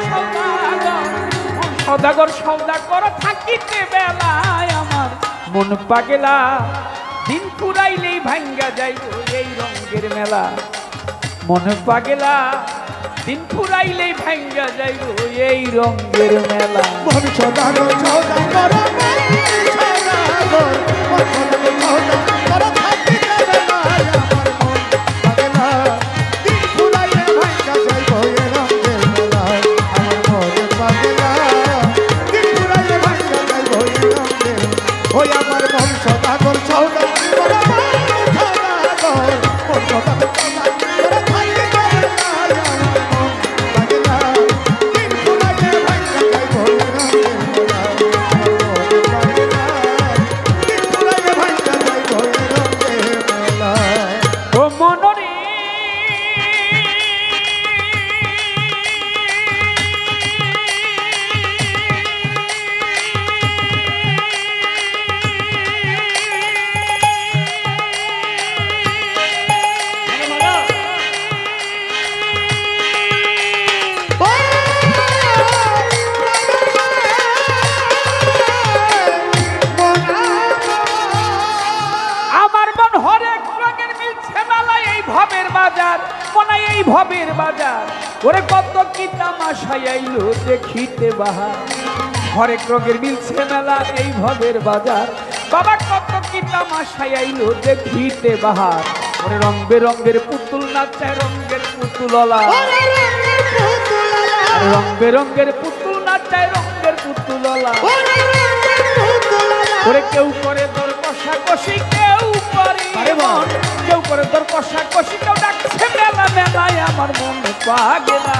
সওদাগর, মন সওদাগর সওদা করো থাকিতে বেলায় আমার মন পাগলা। দিন ফুরাইলেই ভাঙ্গা যাইব এই রঙের মেলা, মন পাগলা। দিন ফুরাইলেই ভাঙ্গা যাইব এই রঙের মেলা। মন সওদাগর সওদা করো, ভবের বাজার। ওরে কত কি তামাশাই আইলো দেখিতে বাহার, হরেক রঙের মিলছে মেলা এই ভবের বাজার। বাবা কত কি তামাশাই আইলো দেখিতে বাহার। ওরে রং বেরঙের পুতুল নাচায় রঙের পুতুললা, রং বেরঙের পুতুল নাচায় রঙের পুতুললা। ওরে কেউ করে তোর কষাকষি, কেউ করে মন, কেউ করে তোর কষাকষি, কেউ ডাকছে মেলা মেলায় আমার মন পাগলা।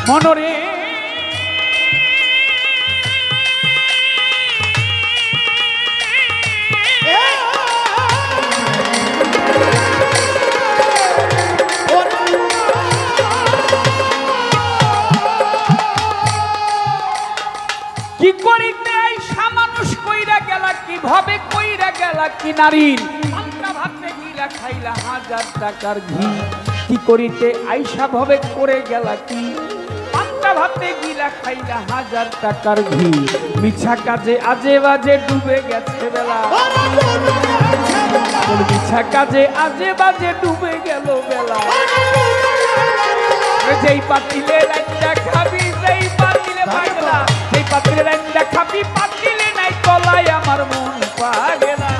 মনরে কি করিতে আইসা মানুষ কইরা গেলা, কিভাবে কইরা গেলা কি নারীর পান্তা ভাতে গিলা খাইলা 1000 টাকার ঘি। কি করিতে আইসা ভাবে করে গেলা কি, পান্তা ভাতে গিলা খাইলা 1000 টাকার ঘি। মিছা কাজে আজে বাজে ডুবে গেছে বেলা, মিছা কাজে আজে বাজে ডুবে গেল বেলা। যেই পাতিলে রান্না খাবি, যেই পাতিলে পাগলা, যেই পাতিলে রান্না খাবি, পাতিলে নাই তলায় আমার মন পাগলা।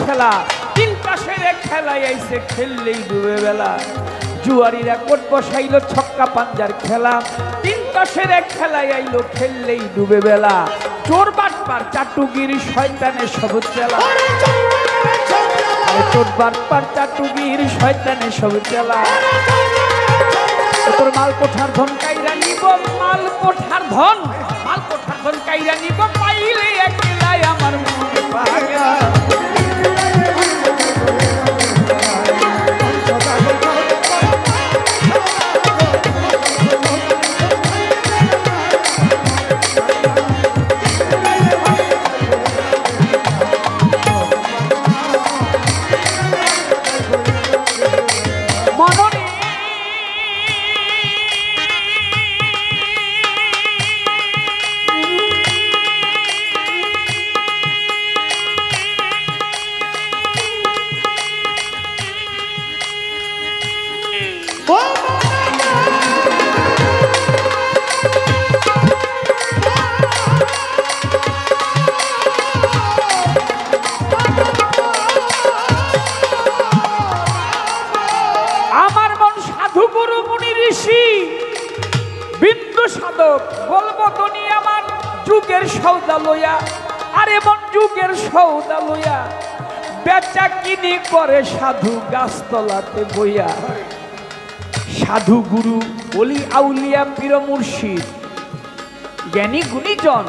খেলা 3টা সেরে খেলায় আইছে, খেললেই ডুবে বেলা। জুয়ারিরা কোট বসাইলো ছক্কা পাঞ্জার খেলা, 3টা সেরে খেলায় আইলো, খেললেই ডুবে বেলা। চোর বাটপার চাটুগির শয়তানে সব চেলা, চোর বাটপার চাটুগির শয়তানে সব চেলা। তোর মাল কোঠার ধন কাইরা নিব, মাল কোঠার ধন, মাল কোঠার ধন কাইরা নিব, পাইলে একলাই আমার মন পাগলা। বলবো তুমি আমার যুগের সৌদা লইয়া, আরে মন যুগের সৌদা লইয়া, বেচা কিনি করে সাধু গাছতলাতে বইয়া। সাধু গুরু ওলি আউলিয়া পীর মুর্শিদ জ্ঞানী গুণীজন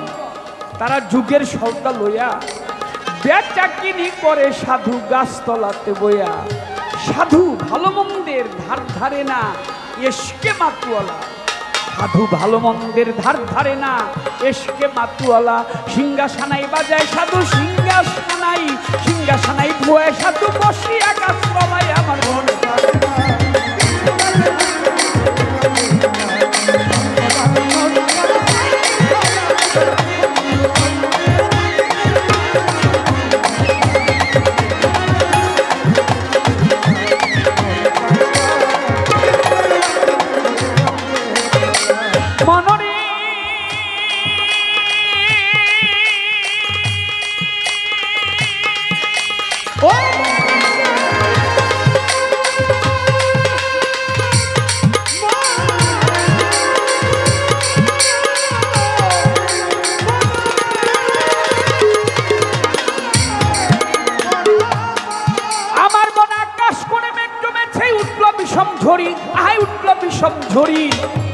তারা যুগের সৌদা লইয়া বেচা কিনি করে সাধু গাছতলাতে বইয়া। সাধু ভালো মন্দের ধার ধারে না, এসকে মাতুয়ালা। সাধু ভালো মন্দের ধার ধারে না, এসকে মাতুয়ালা। সিংহাসনাই বাজায় সাধু সিংহাসনাই, সিংহাসনাই ধোয় সাধু বসিয়া গাছ তলায় আমার মন পাগলা।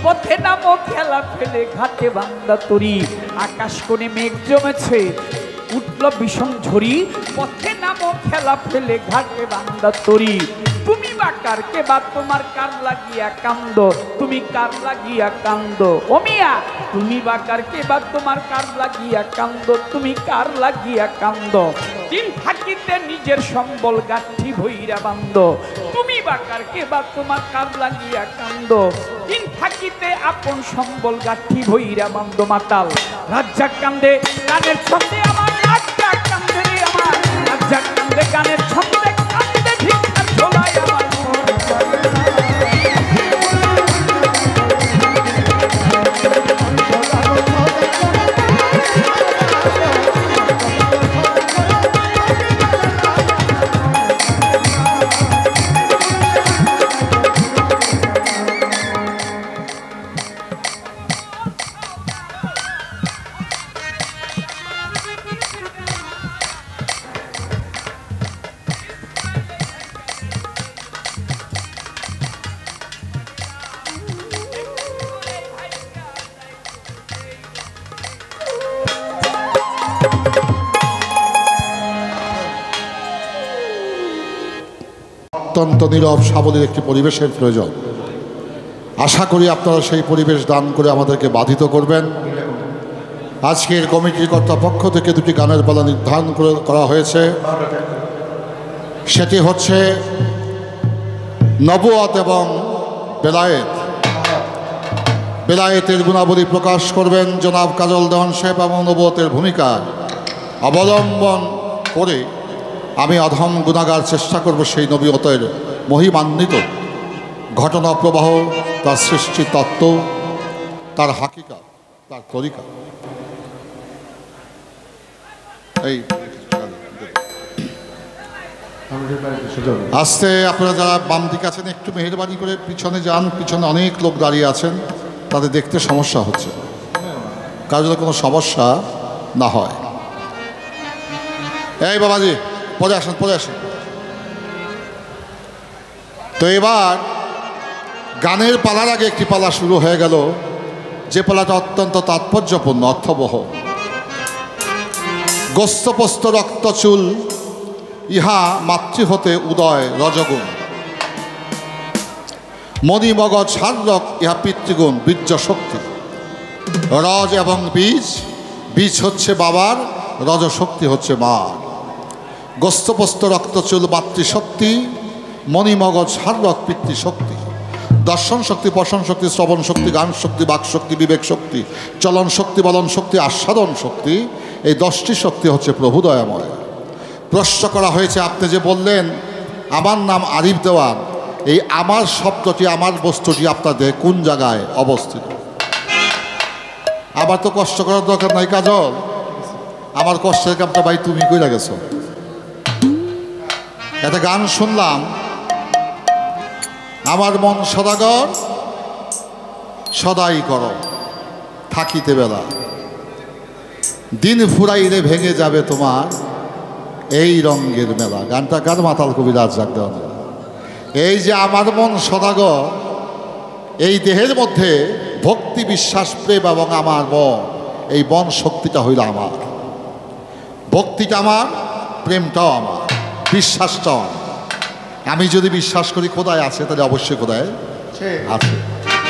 পথে নামো খেলা ফেলে ঘাটে বান্দা তরি। আকাশ কোণে মেঘ জমেছে, উঠল বিষম ঝরি, পথে নামো খেলা ফেলে ঘাটে বান্দা তরি। তুমি বা কার, কে বা তোমার কার লাগিয়া কান্দ, তুমি কার লাগিয়া কান্দ ও মিয়া। তুমি বা কার, কে বা তোমার কার লাগিয়া কান্দ, তুমি কার লাগিয়া কান্দ। দিন থাকিতে নিজের সম্বল গাঠি ভৈরা বান্দ, তুমি বা কার, কে বা তোমার কার লাগিয়া কান্দ। দিন থাকিতে আপন সম্বল গাঠি ভৈরা বান্দ। মাতাল রাজ্জাক কান্দে গানের ছন্দে আমার, রাজ্জাক কান্দে রে আমার, রাজ্জাক কান্দে গানের ছন্দে, কান্দে ভিক্ষার ঝোলায় আমার মন পাগলা। অত্যন্ত নীরব সাবলীল একটি পরিবেশের প্রয়োজন। আশা করি আপনারা সেই পরিবেশ দান করে আমাদেরকে বাধিত করবেন। আজকের কমিটির কর্তৃপক্ষ থেকে দুটি গানের পালা নির্ধারণ করা হয়েছে। সেটি হচ্ছে নবুয়ত এবং বেলায়েত। বেলায়েতের গুণাবলী প্রকাশ করবেন জনাব কাজল দেওয়ান সাহেব এবং নবুয়তের ভূমিকা অবলম্বন করে আমি অধম গুণাগার চেষ্টা করব সেই নবুয়তের মহিমান্বিত ঘটনা প্রবাহ, তার সৃষ্টি তত্ত্ব, তার হাকিকা, তার তরিকা। এই আস্তে আপনারা যারা বাম দিকে আছেন একটু মেহেরবানি করে পিছনে যান। পিছনে অনেক লোক দাঁড়িয়ে আছেন, তাদের দেখতে সমস্যা হচ্ছে। কারো যদি কোনো সমস্যা না হয়। এই বাবাজি পরে আসেন, পরে আসেন। তো এবার গানের পালার আগে একটি পালা শুরু হয়ে গেল, যে পালাটা অত্যন্ত তাৎপর্যপূর্ণ, অর্থবহ। গোস্তপস্ত রক্ত চুল ইহা মাতৃ হতে উদয় রজগুণ, মণি মগজ সার্লক ইহা পিতৃগুণ বীর্য শক্তি। রজ এবং বীজ, বীজ হচ্ছে বাবার, রজ শক্তি হচ্ছে মার। গোস্তপস্ত রক্ত চুল মাতৃশক্তি, মণি মগজ সার্লক পিতৃশক্তি। দর্শন শক্তি, পশন শক্তি, শ্রবণ শক্তি, গান শক্তি, বাক শক্তি, বিবেক শক্তি, চলন শক্তি, বলন শক্তি, আস্বাদন শক্তি। এই 10টি শক্তি হচ্ছে প্রভু দয়াময়। প্রশ্ন করা হয়েছে, আপনি যে বললেন আমার নাম আরিফ দেওয়ান, এই আমার শব্দটি, আমার বস্তুটি আপনাদের কোন জায়গায় অবস্থিত? আবার তো কষ্ট করার দরকার নাই কাজল, আমার কষ্টের কামটা ভাই তুমি কইরা গেছো। একটা গান শুনলাম, আমার মন সদাগর সদাই করো থাকিতে বেলা, দিন ফুরাইলে ভেঙে যাবে তোমার এই রঙের মেলা। গানটা কার? মাতাল কবিরাজ জাগদেওয়ান। এই যে আমার মন সদাগর, এই দেহের মধ্যে ভক্তি, বিশ্বাস, প্রেম এবং আমার মন, এই মন শক্তিটা হইল আমার। ভক্তিটা আমার, প্রেমটাও আমার, বিশ্বাসটাও আমার। আমি যদি বিশ্বাস করি খোদায় আছে, তাহলে অবশ্যই খোদায় আছে।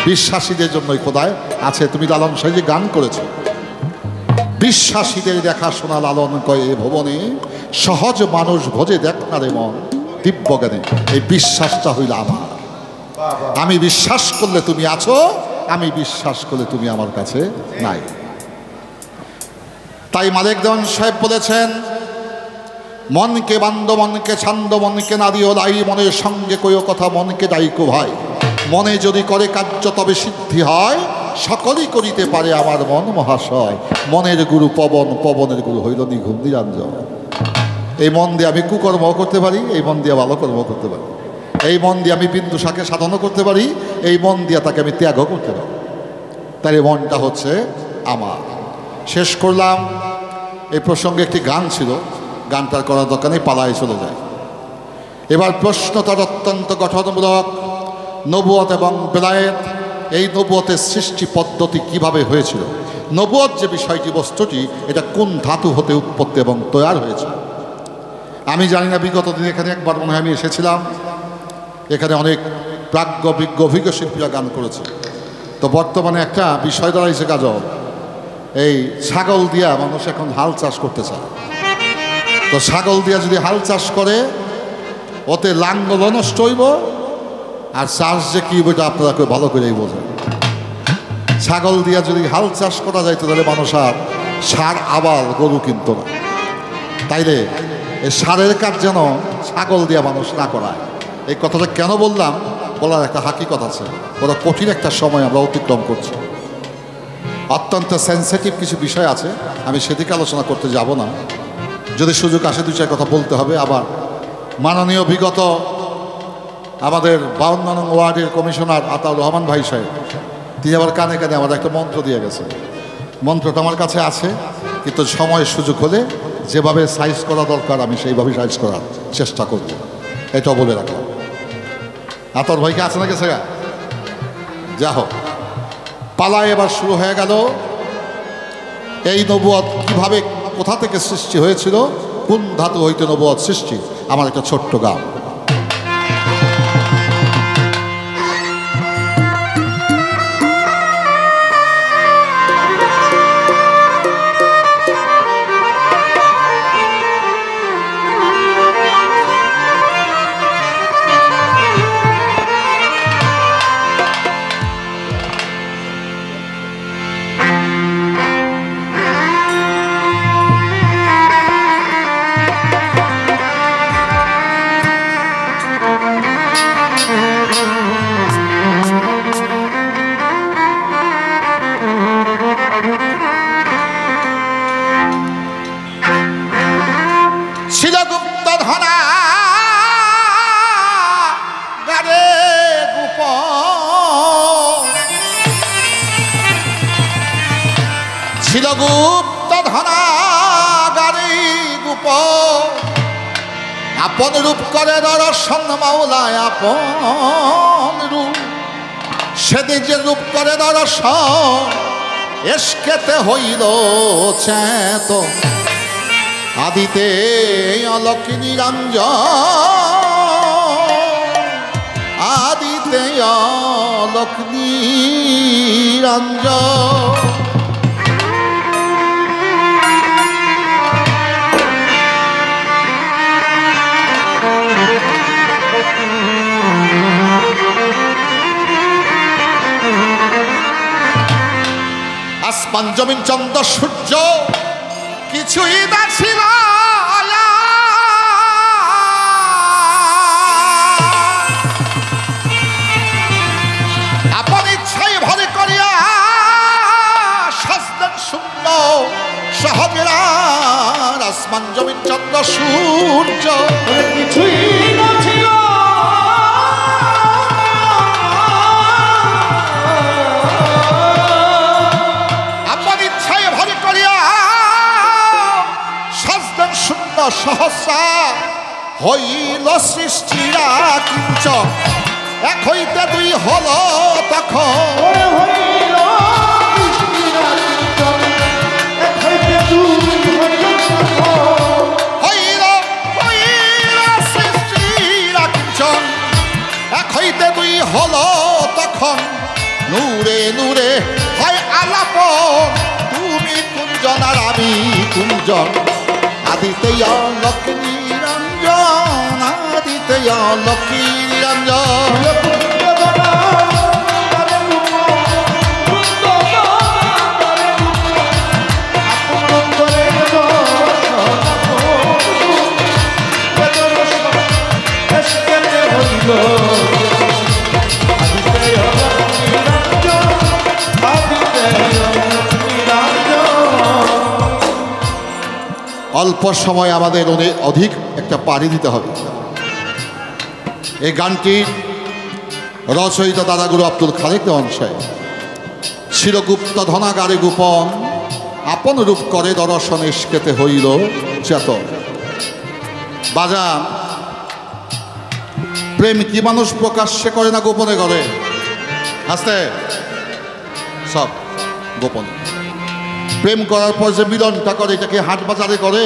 বিশ্বাসীদের জন্যই খোদায় আছে। তুমি লালন সাহেব গান করেছো, বিশ্বাসীদের দেখাশোনা লালন কয়ে ভুবনে, সহজ মানুষ ভোজে দেখ না রে মন দিব্য জ্ঞানে। এই বিশ্বাসটা হইল আমার। আমি বিশ্বাস করলে তুমি আছো, আমি বিশ্বাস করলে তুমি আমার কাছে নাই। তাই মালিক দেওয়ান সাহেব বলেছেন, মনকে বান্দ, মনকে ছান্দ, মনকে না দিও লাই, মনের সঙ্গে কইও কথা, মনকে ডাইকো ভাই। মনে যদি করে কার্য তবে সিদ্ধি হয়, সকলই করিতে পারে আমার মন মহাশয়। মনের গুরু পবন, পবনের গুরু হইল নিঘুম নিরঞ্জন। এই মন দিয়ে আমি কুকর্ম করতে পারি, এই মন দিয়ে ভালো কর্ম করতে পারি। এই মন দিয়ে আমি বিন্দুসাকে সাধনও করতে পারি, এই মন দিয়ে তাকে আমি ত্যাগও করতে পারি। তাই এই মনটা হচ্ছে আমার। শেষ করলাম। এই প্রসঙ্গে একটি গান ছিল, গানটার করার দোকানে পালায় চলে যায়। এবার প্রশ্ন তার অত্যন্ত গঠনমূলক। নবুয়ত এবং বেলায়েত, এই নবুয়তের সৃষ্টি পদ্ধতি কিভাবে হয়েছিল? নবুয়ত যে বিষয়টি, বস্তুটি, এটা কোন ধাতু হতে উৎপত্তি এবং তৈরি হয়েছে? আমি জানি না, বিগত দিনে এখানে একবার মনে হয় আমি এসেছিলাম। এখানে অনেক প্রাজ্ঞ বিজ্ঞ অভিজ্ঞ শিল্পীরা গান করেছে। তো বর্তমানে একটা বিষয় দাঁড়াইছে কাজল, এই ছাগল দিয়া মানুষ এখন হাল চাষ করতে চায়। তো ছাগল দিয়া যদি হাল চাষ করে, ওতে লাঙ্গল নষ্ট হইব, আর চাষ যে কি বইটা আপনারা ভালো করেই বোঝেন। ছাগল দিয়া যদি হাল চাষ করা যাইতো, তাহলে মানুষ আর সার আবাল গরু কিনত না। তাইলে এই সারের কাজ যেন ছাগল দিয়া মানুষ না করায়। এই কথাটা কেন বললাম, বলার একটা হাকিকত আছে। ওরা কঠিন একটা সময় আমরা অতিক্রম করছি। অত্যন্ত সেন্সিটিভ কিছু বিষয় আছে, আমি সেদিকে আলোচনা করতে যাব না। যদি সুযোগ আসে দু চার কথা বলতে হবে। আবার মাননীয় বিগত আমাদের 52 নং ওয়ার্ডের কমিশনার আতাউর রহমান ভাই সাহেব, তিনি আবার কানে কানে আমাদের একটা মন্ত্র দিয়ে গেছে। মন্ত্রটা আমার কাছে আছে, কিন্তু সময় সুযোগ হলে যেভাবে সাইজ করা দরকার আমি সেইভাবে সাইজ করার চেষ্টা করব। এটাও বলে রাখলাম। আতাউর ভাইকে আছে না গেছে? যা হোক, পালা এবার শুরু হয়ে গেল। এই নবুয়ত কিভাবে, কোথা থেকে সৃষ্টি হয়েছিল, কোন ধাতু হইতে নবুয়ত সৃষ্টি, আমার একটা ছোট্ট গান। ধনা গারে গোপন ছিল গুপ্ত ধনা গারে গোপন আপন রূপ করে দর্শন মাওলায় আপন রূপ সেদিন যে রূপ করে দর্শন এসকেতে হইল চেত আদিতে অলক নিরঞ্জন আদিতে অলক নিরঞ্জন আসমান জমিন চন্দ্র সূর্য কিছুই না ছিল আপন ইচ্ছায় ভরে করিয়া সাজলেন শূন্য সহবিরার আসমান জমিন চন্দ্র সূর্য কিছুই না ছিল সহসা হইল সৃষ্টিরা কিঞ্চন এক হইতে দুই হল তখন হইল সৃষ্টিরা কিঞ্চন এক হইতে দুই হল তখন নূরে নূরে হয় আলাপন তুমি কুঞ্জন আর আমি কুঞ্জন আদিতে অলক নিরঞ্জন আদিতে অলক নিরঞ্জন অল্প সময় আমাদের অধিক একটা পাড়ি দিতে হবে। এই গানটি রচয়িতা দাদাগুরু আব্দুল খালেক দেওয়ান সাহেব। চিরগুপ্ত ধনাগারে গোপন আপন রূপ করে দর্শন ইস্কেতে হইল চেতন। বাজান, প্রেম কি মানুষ প্রকাশ্যে করে না গোপনে করে? হাসতে সব গোপনে। প্রেম করার পর যে মিলনটা করে এটাকে হাট বাজারে করে,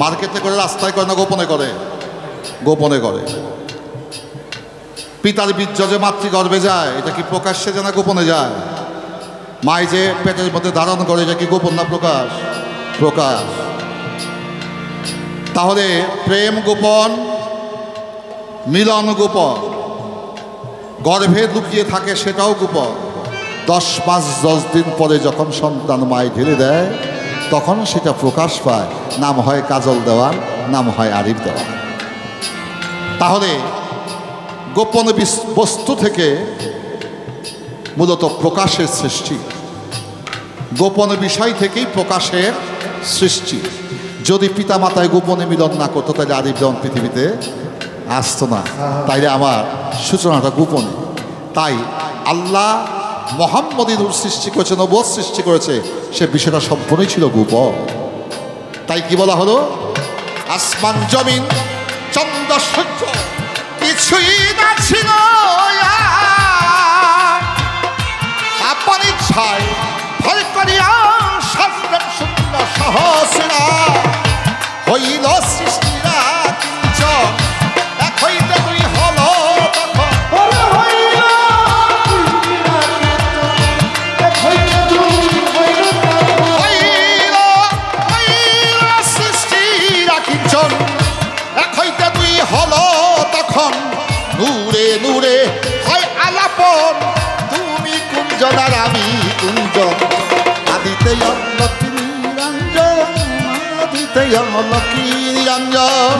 মার্কেটে করে, রাস্তায় করে না গোপনে করে? গোপনে করে। পিতার বীর্য যে মাতৃগর্ভে যায় এটা কি প্রকাশ্যে যায় না গোপনে যায়? মাই যে পেটের মধ্যে ধারণ করে এটা কি গোপন না প্রকাশ? প্রকাশ। তাহলে প্রেম গোপন, মিলন গোপন, গর্ভে লুকিয়ে থাকে সেটাও গোপন। 10 মাস 10 দিন পরে যখন সন্তান মায় ঢেলে দেয় তখন সেটা প্রকাশ পায়। নাম হয় কাজল দেওয়ান, নাম হয় আরিফ দেওয়ান। তাহলে গোপন বস্তু থেকে মূলত প্রকাশের সৃষ্টি, গোপন বিষয় থেকেই প্রকাশের সৃষ্টি। যদি পিতা মাতায় গোপনে মিলন না করতো তাহলে আরিফ দেওয়ান পৃথিবীতে আসতো না। তাইলে আমার সূচনাটা গোপনে। তাই আল্লাহ মোহাম্মদী নূর সৃষ্টি করেছে, নবুয়ত সৃষ্টি করেছে, সে বিষয়টা সম্পূর্ণই ছিল গোপন। তাই কি বলা হলো? আসমান জমিন চন্দ্র সূর্য কিছুই না ছিল আপন ইচ্ছায় ভর করিয়া সাজলেন শূন্য সহস্রা হইল সৃষ্টিরা কিঞ্চন এক হইতে দুই হল তখন নূরে নূরে হয় আলাপন তুমি কুঞ্জন আর আমি কুঞ্জন আদিতে অলক নিরঞ্জন আদিতে অলক নিরঞ্জন।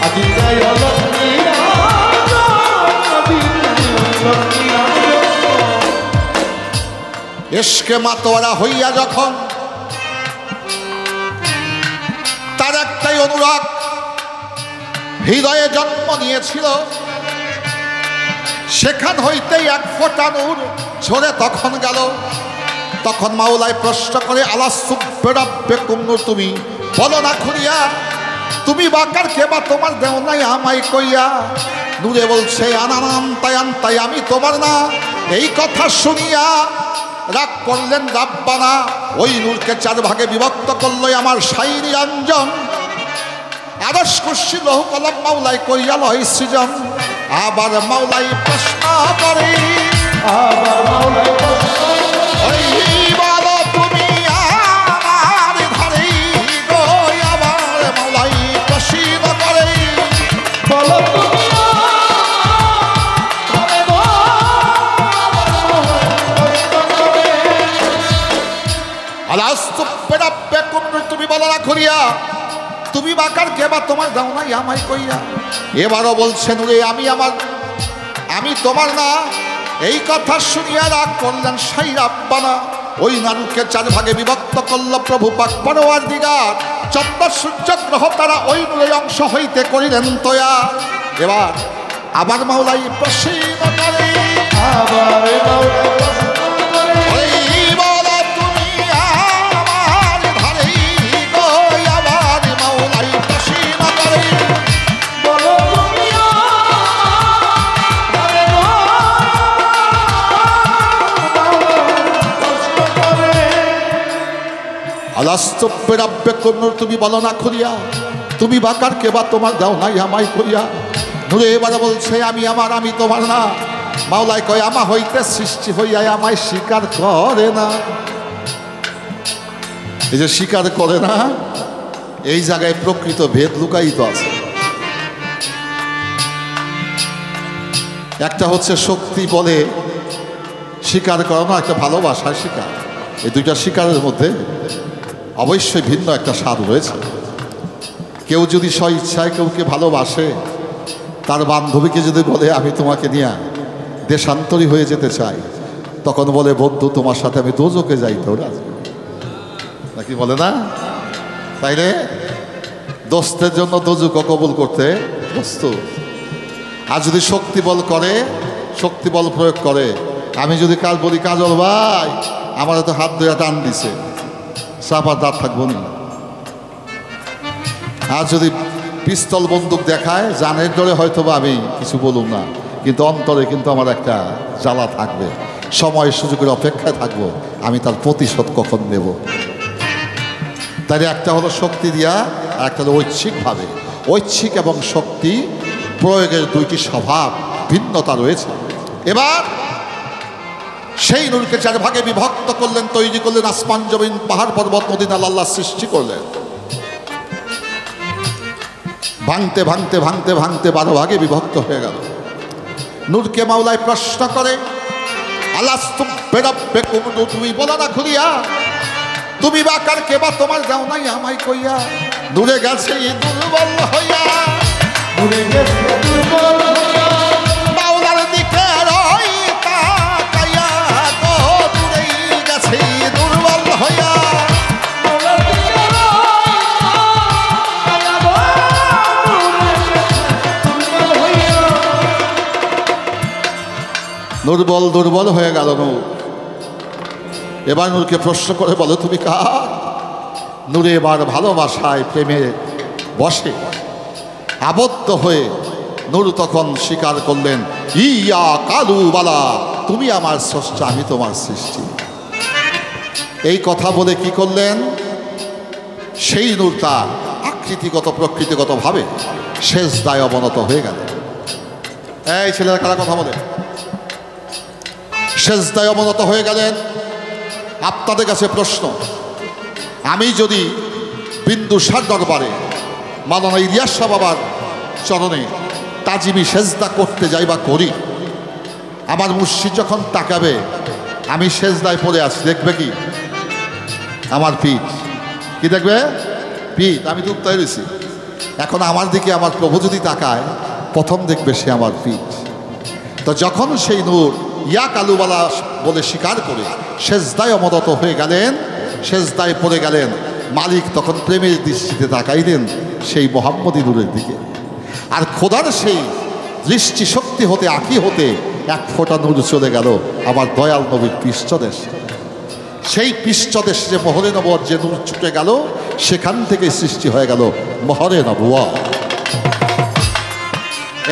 আদিতে এসকে মাতোয়ারা হইয়া যখন তার একটাই অনুরাগ হৃদয়ে জন্ম নিয়েছিল, সেখান হইতেই এক ফোঁটা নূর ঝরে তখন গেল। তখন মাওলায় প্রশ্ন করে, আলাসুব্বেরাব্বেকুম নূর, তুমি বলো না খুলিয়া, তুমি বাকার কে বা তোমার দেও নাই আমায় কইয়া। নূরে বলছে, আনানাম তাই আমি তোমার না। এই কথা শুনিয়া রাগ করলেন রাব্বানা, ওই নূরকে চার ভাগে বিভক্ত করলো আমার সাই নিরঞ্জন। আরশ কুরসি লৌহ কলম মাওলাই কইয়া লয় সৃজন। আবার মাওলাই প্রশ্ন করে, ওই বলো তুমি আমার ধারে গো। আবার মাওলাই প্রশ্ন করে, বলো তুমি আলাসুব্বেরাব্বেকুম নূর, তুমি বলো না খুলিয়া, তুমি বাকার কে বা তোমার দাও নাই আমায় কইয়া। এবারও বলছেন, রে আমি তোমার না। এই কথা শুনিয়া রাগ করলেন সাই রাব্বানা, ওই নারুকে চার ভাগে বিভক্ত করল প্রভু পাক পরওয়ারদিগার। চন্দ্র সূর্য গ্রহ তারা ওই নূরের অংশ হইতে করিলেন তয়া। এবার আবার মাওলাই প্রশ্ন করে, আলাসুব্বেরাব্বেকুম নূর, তুমি বলো না খুলিয়া, তুমি বাকার কে বা তোমার দাও নাই আমায় কইয়া। নূরে এবারে বলছে, আমি তোমার না। মাওলাই কয়, আমা হইতে সৃষ্টি হইয়া আমায় স্বীকার করে না। এই যে স্বীকার করে না, এই জায়গায় প্রকৃত ভেদ লুকায়িত আছে। একটা হচ্ছে শক্তি বলে স্বীকার করানো, একটা ভালোবাসার স্বীকার। এই দুইটা স্বীকারের মধ্যে অবশ্যই ভিন্ন একটা স্বাদ রয়েছে। কেউ যদি স্ব ইচ্ছায় কেউকে ভালোবাসে, তার বান্ধবীকে যদি বলে আমি তোমাকে নিয়ে দেশান্তরী হয়ে যেতে চাই, তখন বলে বন্ধু তোমার সাথে আমি দোজকে যাইতেও রাজি, নাকি বলে না? তাইলে দোস্তের জন্য দোজক কবুল করতে প্রস্তুত। আর যদি শক্তি বল প্রয়োগ করে, আমি যদি কাজ বলি, কাজল ভাই আমার তো হাত ধরে টান দিছে, চাপার দাঁত থাকবো না। আর যদি পিস্তল বন্দুক দেখায়, জানের ডরে হয়তো বা আমি কিছু বলুম না, কিন্তু অন্তরে কিন্তু আমার একটা জ্বালা থাকবে, সময় সুযোগের অপেক্ষায় থাকবো, আমি তার প্রতিশোধ কখন নেব। তাই একটা হলো শক্তি দিয়া, আর একটা হলো ঐচ্ছিকভাবে। ঐচ্ছিক এবং শক্তি প্রয়োগের দুইটি স্বভাব, ভিন্নতা রয়েছে। এবার সেই নূরকে চার ভাগে বিভক্ত করলেন, তৈরি করলেন, আসমান জমিন পাহাড় পর্বত নদী নালা আল্লাহ সৃষ্টি করলেন। ভাঙতে ভাঙতে ভাঙতে ভাঙতে 12 ভাগে বিভক্ত হয়ে গেল। নূরকে মাওলায় প্রশ্ন করে, আলাসুব্বেরাব্বেকুম নূর, তুমি বলো না খুলিয়া, তুমি বাকার কে বা তোমার দাও নাই আমায় কইয়া। দূরে গেছে দুর্বল হইয়া, মাওলার দিকে রই তাকাইয়া গো, দূরে গেছে দুর্বল হইয়া। দুর্বল হয়ে গেল নূর। এবার নূরকে প্রশ্ন করে, বলো তুমি কার? নূরে এবার ভালোবাসায় প্রেমে বসে আবদ্ধ হয়ে নূর তখন স্বীকার করলেন, ইয়া কালু বালা, তুমি আমার স্রষ্টা, আমি তোমার সৃষ্টি। এই কথা বলে কি করলেন? সেই নূর তার আকৃতিগত প্রকৃতিগতভাবে সেজদায় অবনত হয়ে গেল। এই ছেলেরা কারা কথা বলে? সেজদায় অবনত হয়ে গেলেন। আপনাদের কাছে প্রশ্ন, আমি যদি বিন্দুসার দরবারে মাওলানা ইলিয়াস শাহ বাবার চরণে তাজিমি সেজদা করতে যাই বা করি, আমার মুর্শিদ যখন তাকাবে, আমি সেজদায় পড়ে আছি, দেখবে কি? আমার পিঠ। কি দেখবে? পিঠ। আমি তো উত্তর দিয়েছি, এখন আমার দিকে আমার প্রভু যদি তাকায়, প্রথম দেখবে সে আমার পিঠ। তো যখন সেই নূর ইয়া কালুবালা বলে স্বীকার করে সেজদায় অমরত হয়ে গেলেন, সেজদায় পড়ে গেলেন, মালিক তখন প্রেমের দৃষ্টিতে তাকাইলেন সেই মোহাম্মদী নূরের দিকে। আর খোদার সেই দৃষ্টি শক্তি হতে আঁকি হতে এক ফোঁটা নূর চলে গেল আমার দয়াল নবীর পৃষ্ঠদেশ। সেই পৃষ্ঠদেশ যে মোহরে নবুয়ত যে নূর ছুটে গেল, সেখান থেকে সৃষ্টি হয়ে গেল মোহরে নবুয়ত।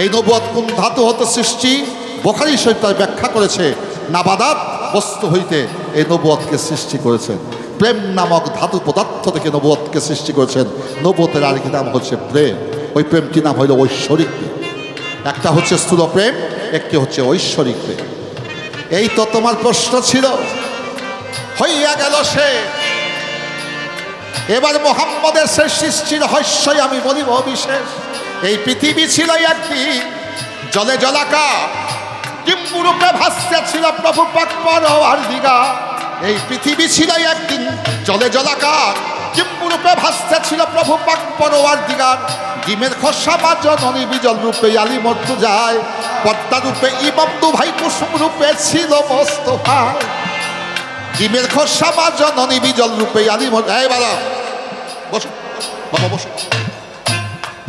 এই নবুয়ত কোন ধাতু হতে সৃষ্টি? বুখারী শরীফ তার ব্যাখ্যা করেছে, নাবাদাত বস্তু হইতে এই নবুয়তকে সৃষ্টি করেছেন। প্রেম নামক ধাতু পদার্থ থেকে নবুয়তকে সৃষ্টি করেছেন। নবুয়তের আরেকটি নাম হচ্ছে প্রেম। ওই প্রেমটির নাম হইল ঐশ্বরিক প্রেম। একটা হচ্ছে স্থূল প্রেম, একটি হচ্ছে ঐশ্বরিক প্রেম। এই তো তোমার প্রশ্ন ছিল, হইয়া গেল সে। এবার মোহাম্মদের সে সৃষ্টির রহস্যই আমি বলিব বিশেষ। এই পৃথিবী ছিল একদিন জলে জলাকার, ডিম্বুরূপে ভাসছিল প্রভু পাক পরওয়ার দিগা। এই পৃথিবী ছিল একদিন জলে জলাকার, ডিম্বুরূপে ভাসছিল প্রভু পাক পরওয়ার দিগার। ডিমের খোসা বা জননী বিজল রূপে আলী মর্তু যায়, পদ্মা রূপে ইমামদু ভাই কুসুম রূপে ছিল মোস্তফা। ডিমের খোসা বা জননী বিজল রূপে আলী মর্তু, এই বাবা বসো, বাবা বসো।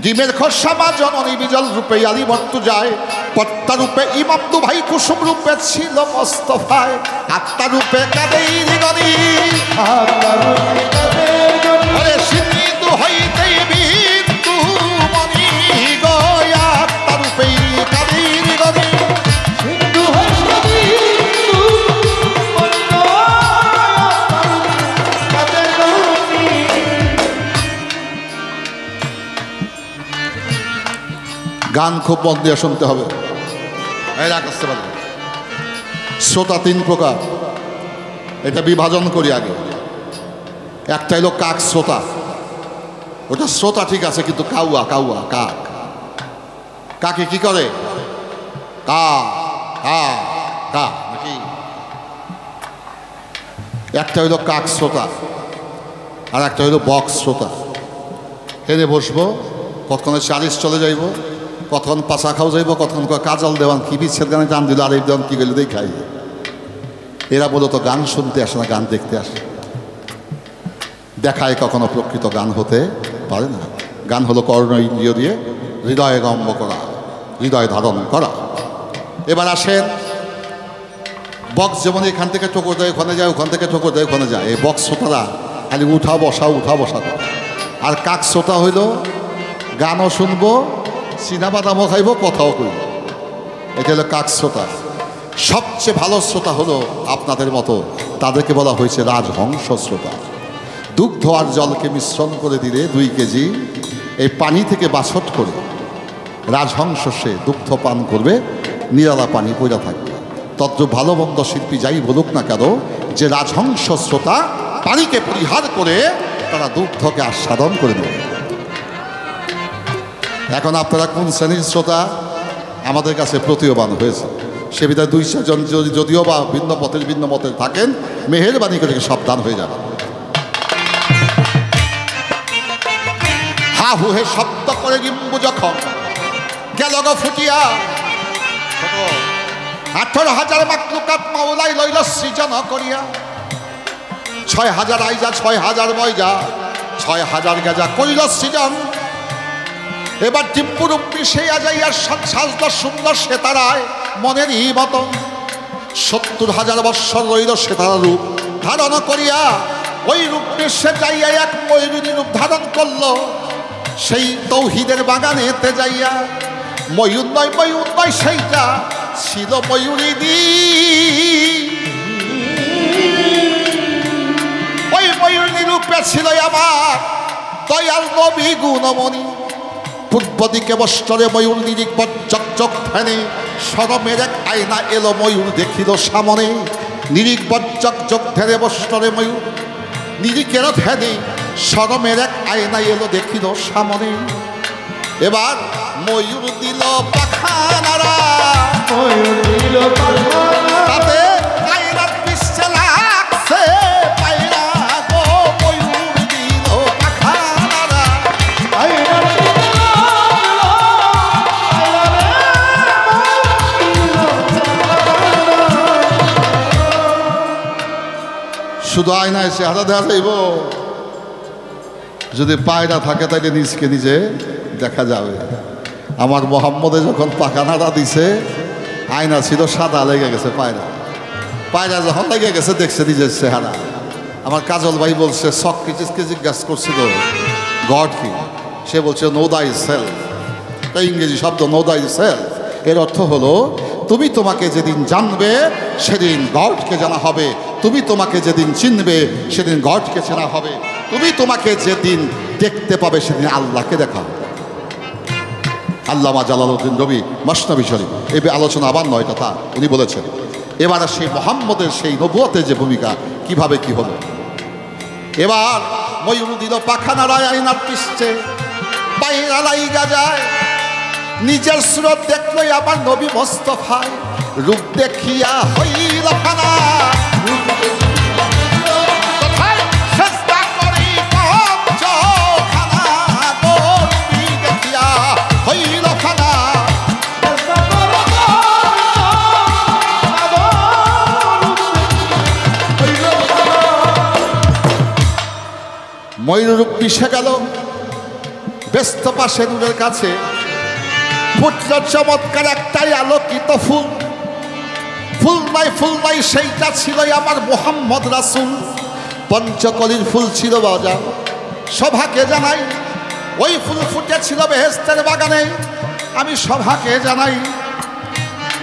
ডিমের খোসা বা জননী বিজল রূপে আলী মর্তু যায়, পদ্মা রূপে ইমামদু ভাই কুসুম রূপে ছিল মোস্তফায়। আত্মা রূপে কাদের গনি, ওরে সিন্ধু হইতে বিন্দু মনি গয়া। আত্মা রূপে কাদের গনি, সিন্ধু হইতে বিন্দু মনি কাদের গনি। গান খুব মন দিয়ে শুনতে হবে। আসতে পারে শ্রোতা তিন প্রকার, এটা বিভাজন করি আগে। একটা হলো কাক শ্রোতা, ওটা শ্রোতা ঠিক আছে, কিন্তু কাউয়া কাউয়া কাক। কাকে কি করে? কা কা কা নাকি? একটা হইল কাক শ্রোতা, আর একটা হইল বক শ্রোতা। হেনে বসবো, কতক্ষণে চালিশ চলে যাইব, কতক্ষণ পাশা খাও যাইব, কতক্ষণ কাজল দেওয়ান কি বিচ্ছেদ গানে টান দিল, আর এই দেওয়ান কি গেলে দেখাই। এরা বলতো গান শুনতে আসে না, গান দেখতে আসে। দেখায় কখনো প্রকৃত গান হতে পারে না। গান হলো কর্ণ ইন্দ্রিয় দিয়ে হৃদয়ে গম্য করা, হৃদয় ধারণ করা। এবার আসেন, বক্স যেমন এখান থেকে ঠোকর দেয় ওখানে যায়, ওখান থেকে ঠোকর দেয় ওখানে যায়। এই বক্স শ্রোতারা খালি উঠা বসা করে। আর কাক শ্রোতা হইল গানও শুনবো, চিনাবাদামও খাইব, কথাও কইব। এটা হলো কাক শ্রোতা। সবচেয়ে ভালো শ্রোতা হলো আপনাদের মতো, তাদেরকে বলা হয়েছে রাজহংস শ্রোতা। দুগ্ধ আর জলকে মিশ্রণ করে দিলে 2 কেজি, এই পানি থেকে বাছট করে রাজহংস সে দুগ্ধ পান করবে, নিরালা পানি পইরা থাকবে। তদ্রূপ ভালো মন্দ শিল্পী যাই বলুক না কেন, যে রাজহংস শ্রোতা পানিকে পরিহার করে তারা দুগ্ধকে আস্বাদন করে নেবে। এখন আপনারা কোন শ্রেণীর শ্রোতা আমাদের কাছে প্রতীয়মান হয়েছে, সে বিধায় 2-4 জন যদিও বা ভিন্ন মতের থাকেন, মেহেরবানি করে সাবধান হয়ে যাবে। হা হুহে শব্দ করে গিম্বু যখন গেল গো ফুটিয়া, 18,000 মাকলুকাত মাওলাই লইল সৃজন করিয়া। 6,000 আইজা 6,000 ময়জা 6,000 গেজা করিল সৃজন। এবার ডিম্বুরূপ মিশে যাইয়া সাজল সুন্দর সে তারায় মনেরই মতন। 70,000 বৎসর রইল সে তারা রূপ ধারণ করিয়া। ওই রূপ মিশে যাইয়া এক ময়ূরী রূপ ধারণ করলো সেই তৌহিদের বাগানেতে যাইয়া। ময়ূর নয় সেইটা ছিল ময়ূরিনী। ওই ময়ূরী রূপে ছিল আমার দয়াল নবী গুণমণি। পূর্ব দিকে বস্ত্রে ময়ূর নিরিক বজ্জক ধ্যানে, সরমের এক আয়না এলো ময়ূর দেখিল সামনে। নিরিক বজ্জক ধ্যানে বস্ত্রে ময়ূর নিরিকের ধ্যানে, সরমের এক আয়না এলো দেখিল সামনে। এবার ময়ূর দিল পাখানারা, তাতে আয়নার পিছে লাগছে পায়রা গো। ময়ূর দিল পাখানারা, শুধু আয়নায় চেহারা দেখা যাইব, যদি পায়রা থাকে তাহলে নিজকে নিজে দেখা যাবে। আমার মোহাম্মদে যখন পাকা নাড়া দিছে, আয়না ছিল সাদা, লেগে গেছে পায়রা। পায়রা যখন লেগে গেছে দেখছে নিজের চেহারা। আমার কাজল ভাই বলছে, সক্রেটিসকে জিজ্ঞাসা করছিল গড কি, সে বলছে নো দাই সেলফ। তাই ইংরেজি শব্দ নো দাই সেলফ, এর অর্থ হলো তুমি তোমাকে যেদিন জানবে সেদিন গডকে জানা হবে, তুমি তোমাকে যেদিন চিনবে সেদিন গডকে চেনা হবে, তুমি তোমাকে যেদিন দেখতে পাবে সেদিন আল্লাহকে দেখা হবে। আল্লামা জালালউদ্দিন রবি মসনবী শরীফ, এই আলোচনা আবার নয় কথা উনি বলেছেন। এবার সেই মোহাম্মদের সেই নবুয়তের যে ভূমিকা কিভাবে কি হলো। এবার ময়ূর দিল পাখা নাড়ায়, আয়নার পিছছে বাইরে লাইগা যায়, নিজের সুরত দেখলো আবার নবী মোস্তফায়, রূপ দেখিয়া হইল ফানা, চেষ্টা করি পঞ্চখানা, নবী দেখিয়া হইল ফানা। ময়ূর রূপ মিশে গেল, ব্যস্ত পাশে নূরের কাছে ফুটল চমৎকার একটাই আলোকিত ফুল। ফুল নাই সেইটা ছিল আমার মোহাম্মদ রাসূল। পঞ্চকলির ফুল ছিল বাজার, সভাকে জানাই ওই ফুল ফুটেছিল বেহেশতের বাগানে। আমি সভাকে জানাই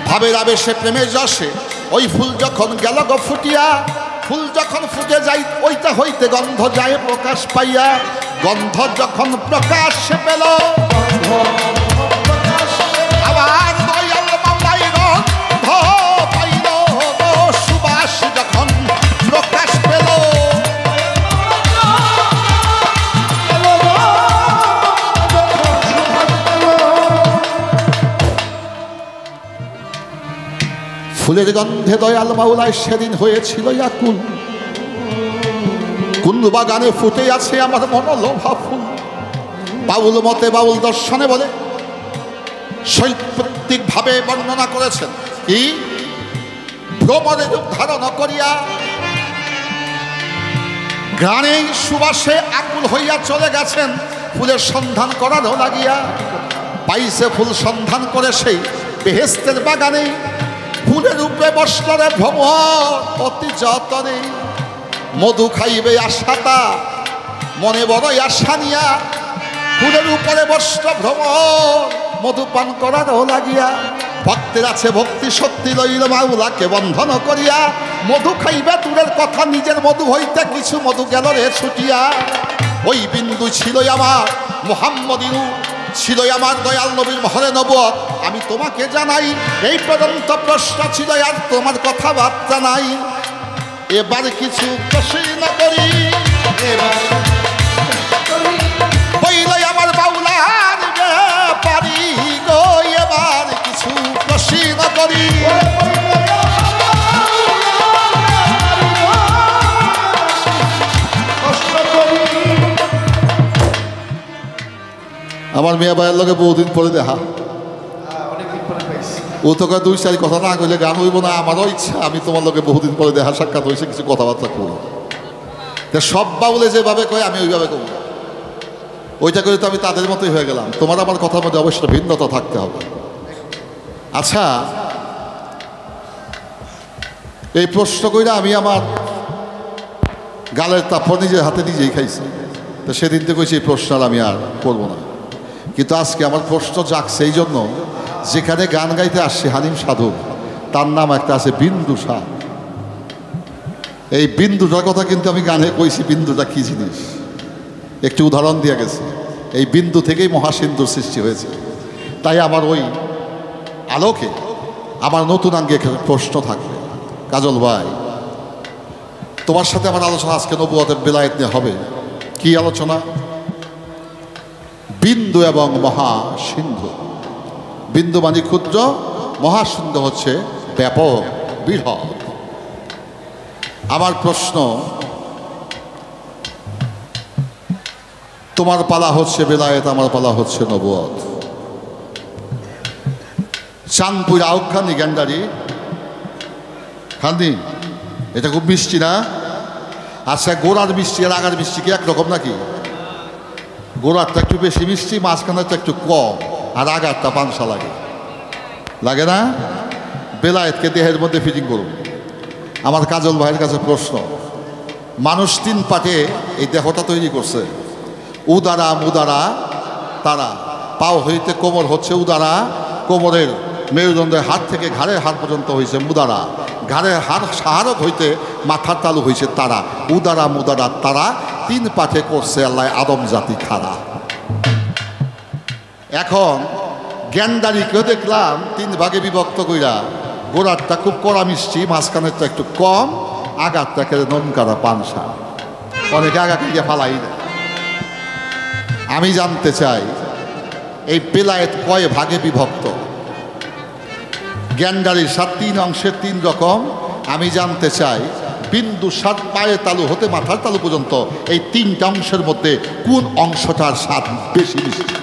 ভাবের আবেশে প্রেমের যশে ওই ফুল যখন গেল গো ফুটিয়া, ফুল যখন ফুটে যাই ওইটা হইতে গন্ধ যায় প্রকাশ পাইয়া, গন্ধ যখন প্রকাশ পেল আবার দয়াল মাওলাই গন্ধ পাইল গো, সুবাস যখন প্রকাশ পেল। ফুলের গন্ধে দয়াল মাওলায় সেদিন হয়েছিল আকুল। কুন্দ বাগানে ফুটে আছে আমার মনোলোভা ফুল। বাউল মতে বাউল দর্শনে বলে শৈল্পিক ভাবে বর্ণনা করেছেন কি, ভ্রমণে রূপ ধারণ করিয়া গানে সুবাসে আকুল হইয়া চলে গেছেন ফুলের সন্ধান করারও লাগিয়া। পাইছে ফুল সন্ধান করে সেই বেহেশতের বাগানে, ফুলের উপরে বসলরে ভ্রমণ অতি যতনে। মধু খাইবে আশাতা মনে বড়ই আশা নিয়া, ফুলের উপরে বসল ভ্রমণ মধু পান করারও লাগিয়া। ভক্তের আছে ভক্তি শক্তি লইল মাওলাকে বন্ধন করিয়া, মধু খাইবে দূরের কথা নিজের মধু হইতে কিছু মধু গেল রে ছুটিয়া। ওই বিন্দু ছিল আমার মুহাম্মদিনু, ছিল আমার দয়াল নবীর মহরে নবুয়ত। আমি তোমাকে জানাই এই পর্যন্ত প্রশ্ন ছিল আর তোমার কথাবার্তা নাই। এবার কিছু প্রশ্ন করি, বইলে আমার বাউলার ব্যাপারি গো, এবার কিছু প্রশ্ন করি। আমার মেয়ে ভাইয়ের লগে বহুদিন পরে দেখা, ও তোকে 2-4 কথা না কইলে গান হইব না। আমারও ইচ্ছা আমি তোমার লগে বহুদিন পরে দেখা সাক্ষাৎ হয়েছে, কিছু কথাবার্তা করব। তা সব বাউলে যেভাবে কয় আমি ওইভাবে করব, ওইটা করে তো আমি তাদের মতোই হয়ে গেলাম। তোমার আমার কথার মধ্যে অবশ্যই ভিন্নতা থাকতে হবে। আচ্ছা, এই প্রশ্ন কইরা আমি আমার গালের তারপর নিজের হাতে নিজেই খাইছি। তো সেদিন থেকে কইছি এই প্রশ্ন আমি আর করবো না। কিন্তু আজকে আমার প্রশ্ন জাগছে এই জন্য, যেখানে গান গাইতে আসছে হালিম সাধু, তার নাম একটা আছে বিন্দু শাহ। এই বিন্দুটার কথা কিন্তু আমি গানে কইছি, বিন্দুটা কি জিনিস একটি উদাহরণ দিয়ে গেছে। এই বিন্দু থেকেই মহাসিন্ধুর সৃষ্টি হয়েছে। তাই আমার ওই আলোকে আমার নতুন আঙ্গে প্রশ্ন থাকবে। কাজল ভাই, তোমার সাথে আমার আলোচনা আজকে নবুয়তের বেলায়েত নিয়ে হবে। কি আলোচনা? বিন্দু এবং মহাসিন্ধু। বিন্দু মানে ক্ষুদ্র, মহাসিন্ধু হচ্ছে ব্যাপক বৃহৎ। আমার প্রশ্ন, তোমার পালা হচ্ছে বেলায়েত, আমার পালা হচ্ছে নবুয়ত। চাঁদপুর আউখানি গ্যান্ডারি খান্দি, এটা খুব মিষ্টি না? আচ্ছা, গোড়ার মিষ্টি আর আগার মিষ্টি কি একরকম নাকি? গোড়ারটা একটু বেশি মিষ্টি, মাঝখানেরটা একটু কম, আর আগারটা পানসা লাগে, লাগে না? বেলায়েতকে দেহের মধ্যে ফিটিং করুন। আমার কাজল ভাইয়ের কাছে প্রশ্ন, মানুষ 3 পাটে এই দেহটা তৈরি করছে, উদারা মুদারা তারা। পাও হইতে কোমর হচ্ছে উদারা, কোমরের মেরুদণ্ডের হাড় থেকে ঘাড়ের হাড় পর্যন্ত হয়েছে মুদারা, ঘাড়ের হাড় সাহারক হইতে মাথার তালু হয়েছে তারা। উদারা মুদারা তারা 3 পাটে করছে আল্লাহ আদম জাতি খাড়া। এখন জ্ঞানদারিকেও দেখলাম 3 ভাগে বিভক্ত কইরা, গোড়ারটা খুব কড়া মিষ্টি, মাঝখানেরটা একটু কম, আগারটাকে ননকারা পানসা। অনেকে আগাকে গিয়ে ফালাই দেয়। আমি জানতে চাই এই বেলায়েত কয় ভাগে বিভক্ত? জ্ঞানদারির 3 অংশের 3 রকম। আমি জানতে চাই বিন্দু 7 পায়ের তালু হতে মাথার তালু পর্যন্ত এই 3টা অংশের মধ্যে কোন অংশটার স্বাদ বেশি মিষ্টি?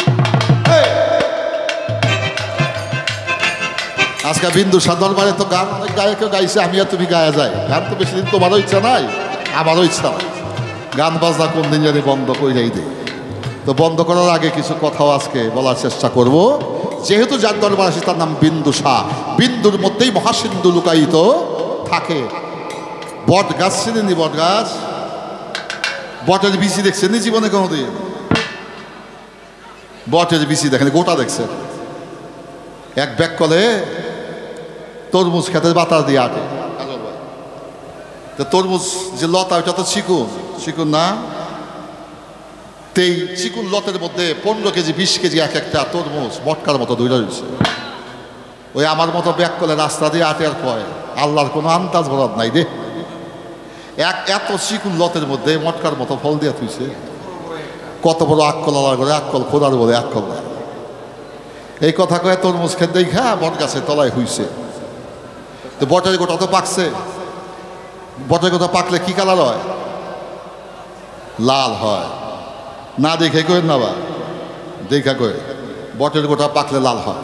আজকে বিন্দু 7 দরবারে তো গান অনেক গায়কেও গাইছে, আমি আর তুমি গায়া যায়। গান তো বেশি দিন তোমারও ইচ্ছা নাই, আমারও ইচ্ছা নাই। গান বাজনা কোন দিন জানি বন্ধ করেই দেয়। তো বন্ধ করার আগে কিছু কথাও আজকে বলার চেষ্টা করব। যেহেতু যার দরবার আসে তার নাম বিন্দু শাহ, বিন্দুর মধ্যেই মহাসিন্ধু লুকায়িত থাকে। বট গাছ চিনেনি? বট গাছ, বটের বিচি দেখছেন নি জীবনে কোনোদিন? বটের বিচি দেখেন, গোটা দেখছেন? এক ব্যাগ কলে তরমুজ খেতে বাতাস দিয়ে আটে। তরমুজ যে লতা ওইটা তো চিকুন চিকুন না, তেই চিকুন লতের মধ্যে 15 কেজি 20 কেজি এক একটা তরমুজ মটকার মতো দৌড়া রয়েছে। ওই আমার মতো ব্যাগ কলে রাস্তা দিয়ে আটে আর কয় আল্লাহর কোনো আন্দাজ বরাদ নাই রে। এত চিকুন লতের মধ্যে মটকার মতো ফল দিয়ে থুইছে। কত বড় আক্কল আলার করে, আক্কল খোদার বলে আক্কল। এই কথা কয়ে তরমুজ খেতে দেখা বট গাছের তলায় হইছে। তো বটের গোটা তো পাকছে। বটের গোটা পাকলে কি কালার হয়? লাল হয়। না দেখে কয়েন না, বা দেখা কয়ে বটের গোটা পাকলে লাল হয়।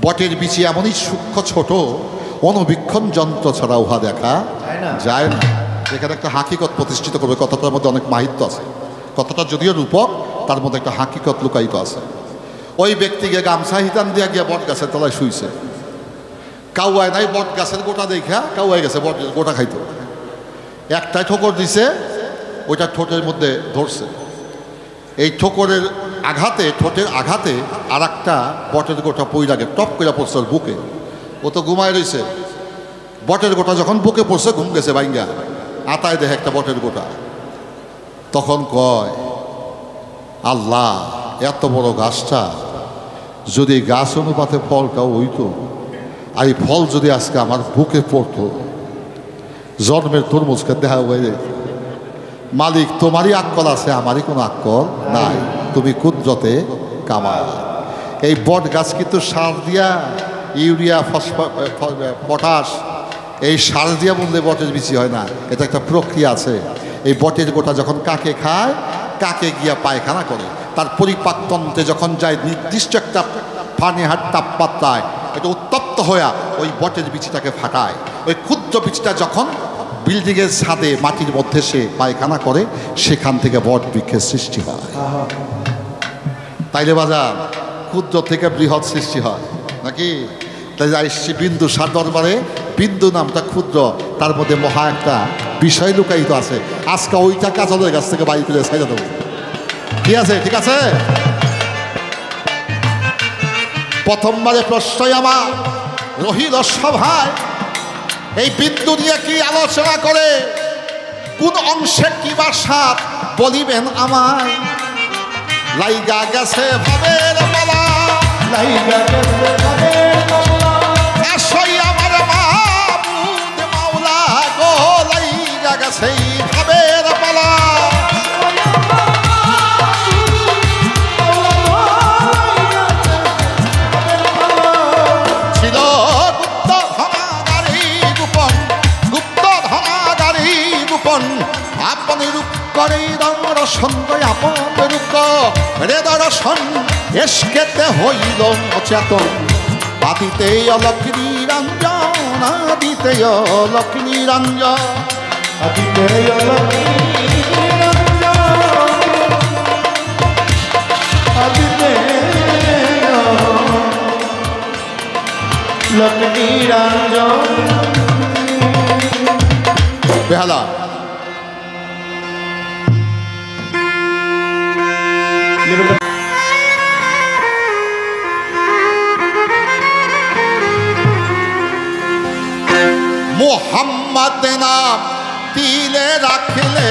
বটের বিচি এমনই সূক্ষ্ম ছোট, অনুবীক্ষণ যন্ত্র ছাড়া উহা দেখা যায় না। এখানে একটা হাকিকত প্রতিষ্ঠিত করবে। কথাটার মধ্যে অনেক মাহিত্য আছে। কথাটা যদিও রূপক, তার মধ্যে একটা হাকিকত লুকায়িত আছে। ওই ব্যক্তিকে গামছা হিতান দিয়া গিয়া বট গাছের তলায় শুইছে। কাউয়ায় নাই, বট গাছের গোটা দেখা কাউয়ায় গেছে বট গোটা খাইতো। একটাই ঠোকর দিছে, ওইটা ঠোঁটের মধ্যে ধরছে। এই ঠোকরের আঘাতে, ঠোঁটের আঘাতে আর একটা বটের গোটা পইরাগে টপ করে পড়ছে ওর বুকে। ও তো ঘুমায় রয়েছে। বটের গোটা যখন বুকে পড়ছে, ঘুম গেছে বাইঙ্গা, আতায় দেখে একটা বটের গোটা। তখন কয়, আল্লাহ, এত বড় গাছটা যদি গাছ অনুপাতে ফলটাও হইতো, আর এই ফল যদি আজকে আমার বুকে পড়তো, জন্মের তরমুজকে দেখা হয়ে, মালিক তোমারই আক্কল আছে, আমারই কোনো আক্কল নাই, তুমি কুদরতে কামাল। এই বট গাছ কিন্তু সার দিয়া, ইউরিয়া পটাশ, এই সার দিয়া বললে বটের বিচি হয় না। এটা একটা প্রক্রিয়া আছে। এই বটের গোটা যখন কাকে খায়, কাকে গিয়া পায়খানা করে, তার পরিপাকতন্ত্রে যখন যায় নির্দিষ্ট একটা পানিহার তাপমাত্রায়, এটা উত্তপ্ত হয়ে ওই বটের বিচিটাকে ফাটায়। ওই ক্ষুদ্র বিচিটা যখন বিল্ডিংয়ের ছাদে মাটির মধ্যে সে পায়খানা করে, সেখান থেকে বট বৃক্ষের সৃষ্টি হয়। তাইলে বাজার ক্ষুদ্র থেকে বৃহৎ সৃষ্টি হয় নাকি? তাই আসছি বিন্দু সার দরবারে। বিন্দু নামটা ক্ষুদ্র, তার মধ্যে মহা একটা বিষয় লুকায়িত আছে। আজকে ওইটা কাজলের কাছ থেকে বাড়ি করে ছাইড়া দেবো। ঠিক আছে, ঠিক আছে। প্রথমবারে প্রশ্নই আমার রহিল সভায়, এই বিন্দু নিয়ে কি আলোচনা করে, কোন অংশে কি বা সাত বলিবেন আমায়। লাইগা গেছে ভাবের মালা, লাইগা গেছে ভাবের মালা, আসই আমার মাহমুদ মাওলা গো, লাইগা গেছে ভাবের মালা। ছিল গুপ্ত ধনাগারি গোপন, গুপ্ত ধনাগারি গোপন, আপনি রূপ করে দর্শন, আপন রূপ রে দর্শন, এসকেতে হইল চেতন, আদিতে অলক্ষ্মী রঞ্জন, আদিতে অলক্ষ্মী রঞ্জন। আদিতে লক্ষ্মী আদিতে লক্ষ্মী রঞ্জন বেহালা মোহাম্মদ নাম দিলে রাখলে,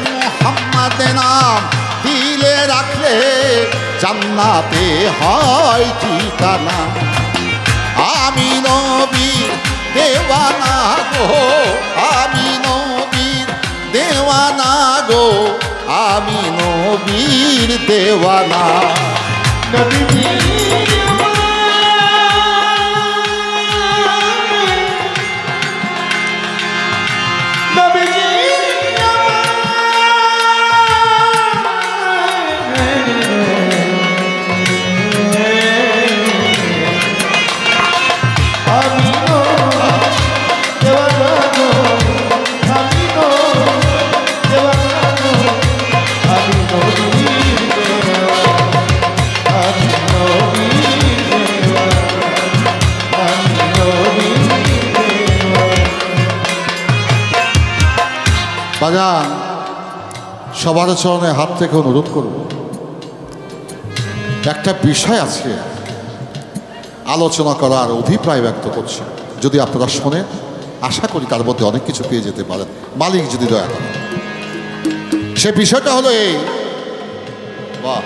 মোহাম্মদ নাম দিলে রাখলে জান্নাতে হয় ঠিকানা। আমি নবীর দেওয়ানা গো, আমি নবীর দেওয়ানা গো, আমি নবীর দেওয়ানা। বাজান, সবার চরণে হাত থেকে অনুরোধ করব, একটা বিষয় আছে আলোচনা করার অভিপ্রায় ব্যক্ত করছি। যদি আপনারা শোনেন, আশা করি তার মধ্যে অনেক কিছু পেয়ে যেতে পারেন, মালিক যদি দয়া করেন। সে বিষয়টা হলো এই, বাহ,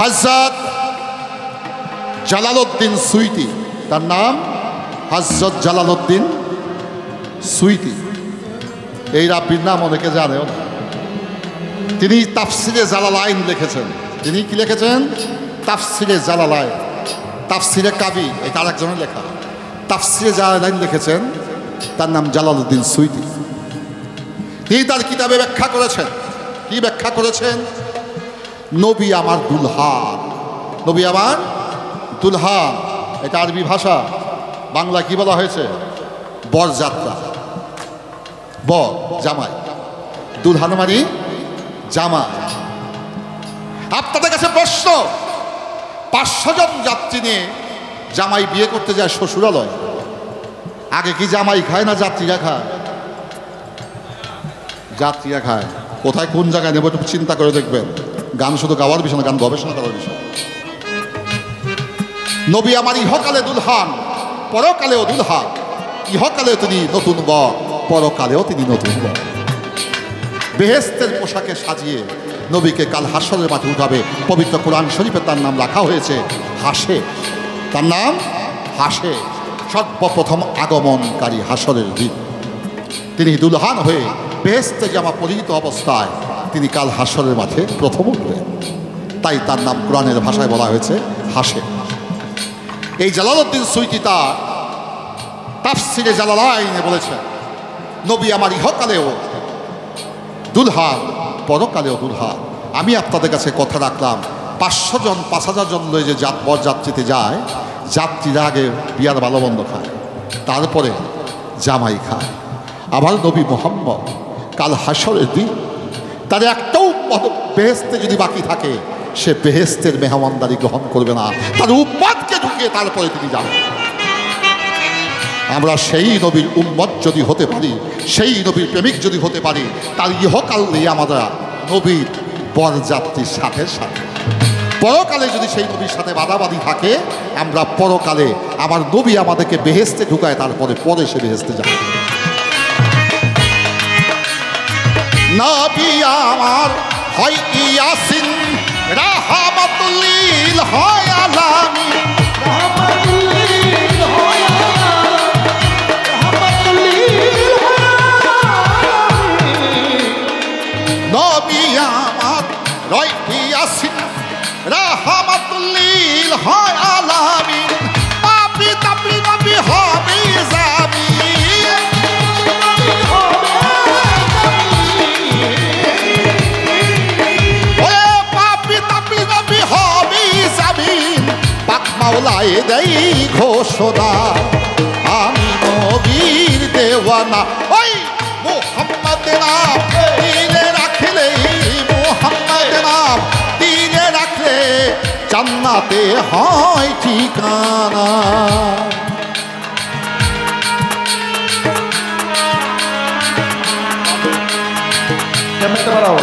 হযরত জালালউদ্দিন সুইতি, তার নাম হযরত জালালউদ্দিন সুইতি। এই রাব্বির নাম অনেকে জানেও না। তিনি তাফসিরে জালালাইন লিখেছেন। তিনি কি লিখেছেন? তাফসিরে জালালাইন, তাফসিরে কাবি, এটা আরেকজনের লেখা। তাফসিরে জালালাইন লিখেছেন, তার নাম জালালউদ্দিন সুইতি। তিনি তার কিতাবে ব্যাখ্যা করেছেন। কি ব্যাখ্যা করেছেন? নবী আমার দুলহান, নবী আমার দুলহান, এটা আরবি ভাষা। বাংলা কি বলা হয়েছে? বরযাত্রা, বর জামাই, দুলহান মানে জামাই। আপনাদের কাছে প্রশ্ন, 500 জন যাত্রী নিয়ে জামাই বিয়ে করতে যায় শ্বশুরালয়, আগে কি জামাই খায় না যাত্রীরা খায়? যাত্রীরা খায়। কোথায় কোন জায়গায় নেব একটু চিন্তা করে দেখবেন। গান শুধু গাওয়ার বিষয় না, গান গবেষণা করার বিষয়। নবী আমার ইহকালে দুলহান, পরকালেও দুলহান। ইহকালেও তিনি নতুন বর, পরকালেও তিনি নতুন বর। বেহেশতের পোশাকে সাজিয়ে নবীকে কাল হাসরের মাঠে উঠাবে। পবিত্র কোরআন শরীফে তার নাম রাখা হয়েছে হাসে। তার নাম হাসে, সর্বপ্রথম আগমনকারী হাসরের দিন। তিনি দুলহান হয়ে বেহেশতে জামা পরিহিত অবস্থায় তিনি কাল হাসরের মাঠে প্রথম উঠলেন। তাই তার নাম কোরআনের ভাষায় বলা হয়েছে হাসে। এই জালালউদ্দিন সুইতি তার তাফসিরে জালালাইনে বলেছেন, নবী আমার ইহকালেও দুলহান, পরকালেও দুলহান। আমি আপনাদের কাছে কথা রাখলাম, 500 জন 5000 জন লয়ে যে বরযাত্রীতে যায়, যাত্রীরা আগে বিয়ার ভালোমন্দ খায়, তারপরে জামাই খায়। আমার নবী মুহাম্মদ কাল হাসরের দিন তার একটাও বেহেশতে যদি বাকি থাকে, সে বেহেশতের মেহমানদারি গ্রহণ করবে না, তার উম্মতকে ঢুকিয়ে তারপরে তিনি যাবেন। আমরা সেই নবীর উম্মত যদি হতে পারি, সেই নবীর প্রেমিক যদি হতে পারি, তার ইহকাল নিয়ে আমরা নবীর বরযাত্রীর সাথে সাথে, পরকালে যদি সেই নবীর সাথে বাদাবাদি থাকে, আমরা পরকালে আমার নবী আমাদেরকে বেহেশতে ঢুকায়, তারপরে পরে সে বেহেশতে যাবে। নবী আমার হয় ইয়াসিন, রাহমাতুল লিল হয় আলামিন, রাহমাতুল লিল হয় আলামিন, রাহমাতুল লিল হয় আলামিন। নবী আমার হয় ইয়াসিন, রাহমাতুল লিল হয় আলামিন, পাপি তাপি নবী হবে যাবি। দেওয়ানা ওই মোহাম্মদ নাম দিলে রাখলে মোহাম্মদ নাম দিলে রাখলে জান্নাতে হয় ঠিকানা কেমন পারো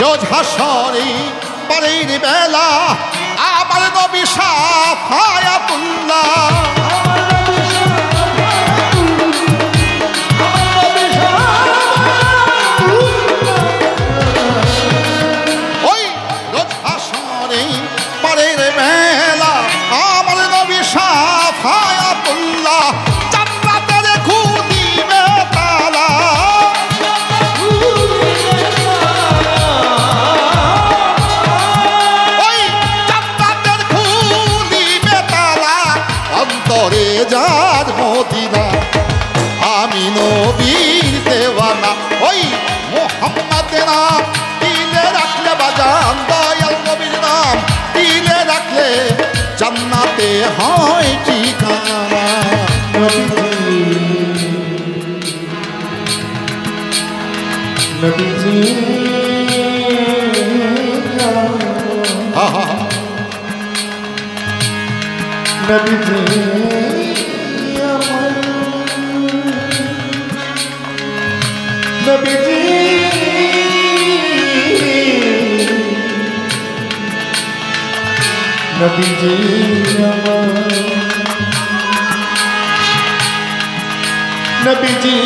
রোজ হাসরে বাড়ির বেলা আমার নবী শাফায়াতুল্লাহ ওই রোজ হাসরে বাড়ির বেলা আমার নবী শাফায়াতুল্লাহ জান্নাতের খুদিবে তালা অন্তরে যার মদিনা আমি নবীর দেওয়ানা ওই মোহাম্মদ নাম দিলে রাখলে বাজান দয়াল নবীর নাম দিলে রাখলে জান্নাতে হয় ঠিকানা নবীজি নবীজি নবীজি নবীজি নবীজি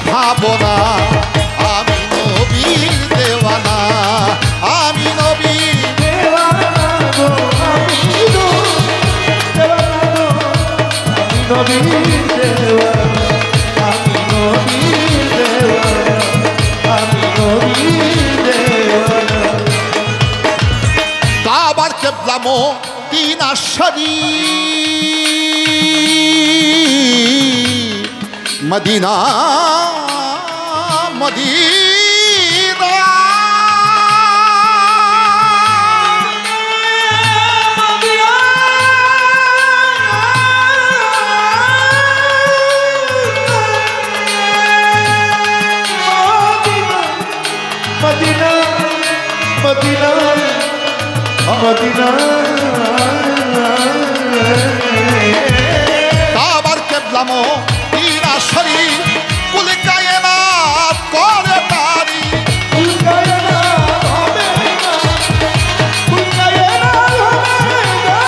ভাবনা আমি নবীর দেওয়ানা আমি নবীর দেওয়ানা গো আমি নবীর দেওয়ানা আমি নবীর দেওয়ানা আমি নবীর দেওয়ানা কাবার কিবলা মদিনা শরীফ Medina Medina Medina Medina Medina কাবার কিবলা মদিনা শরীফ কুল কায়নাত করে তারি কুল কায়নাত হবে না কুল কায়নাত হবে না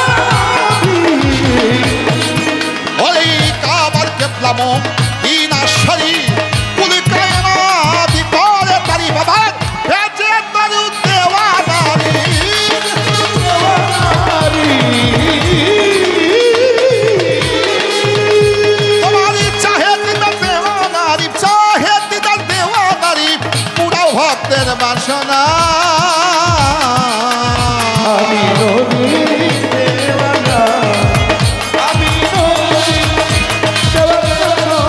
নবীর দেওয়ানা আমি নবীর দেওয়ানা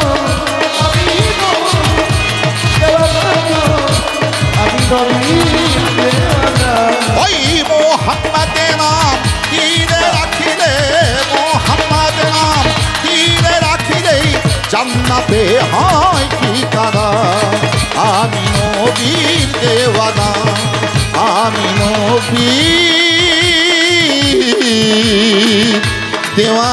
আমি নবীর দেওয়ানা ওই মোহাম্মদের নাম তীরে রাখিলে মোহাম্মদ নাম তীরে রাখিলে জান্নাতে হয় ঠিকানা আমি নবীর দেওয়ানা আমি নবীর দেওয়ানা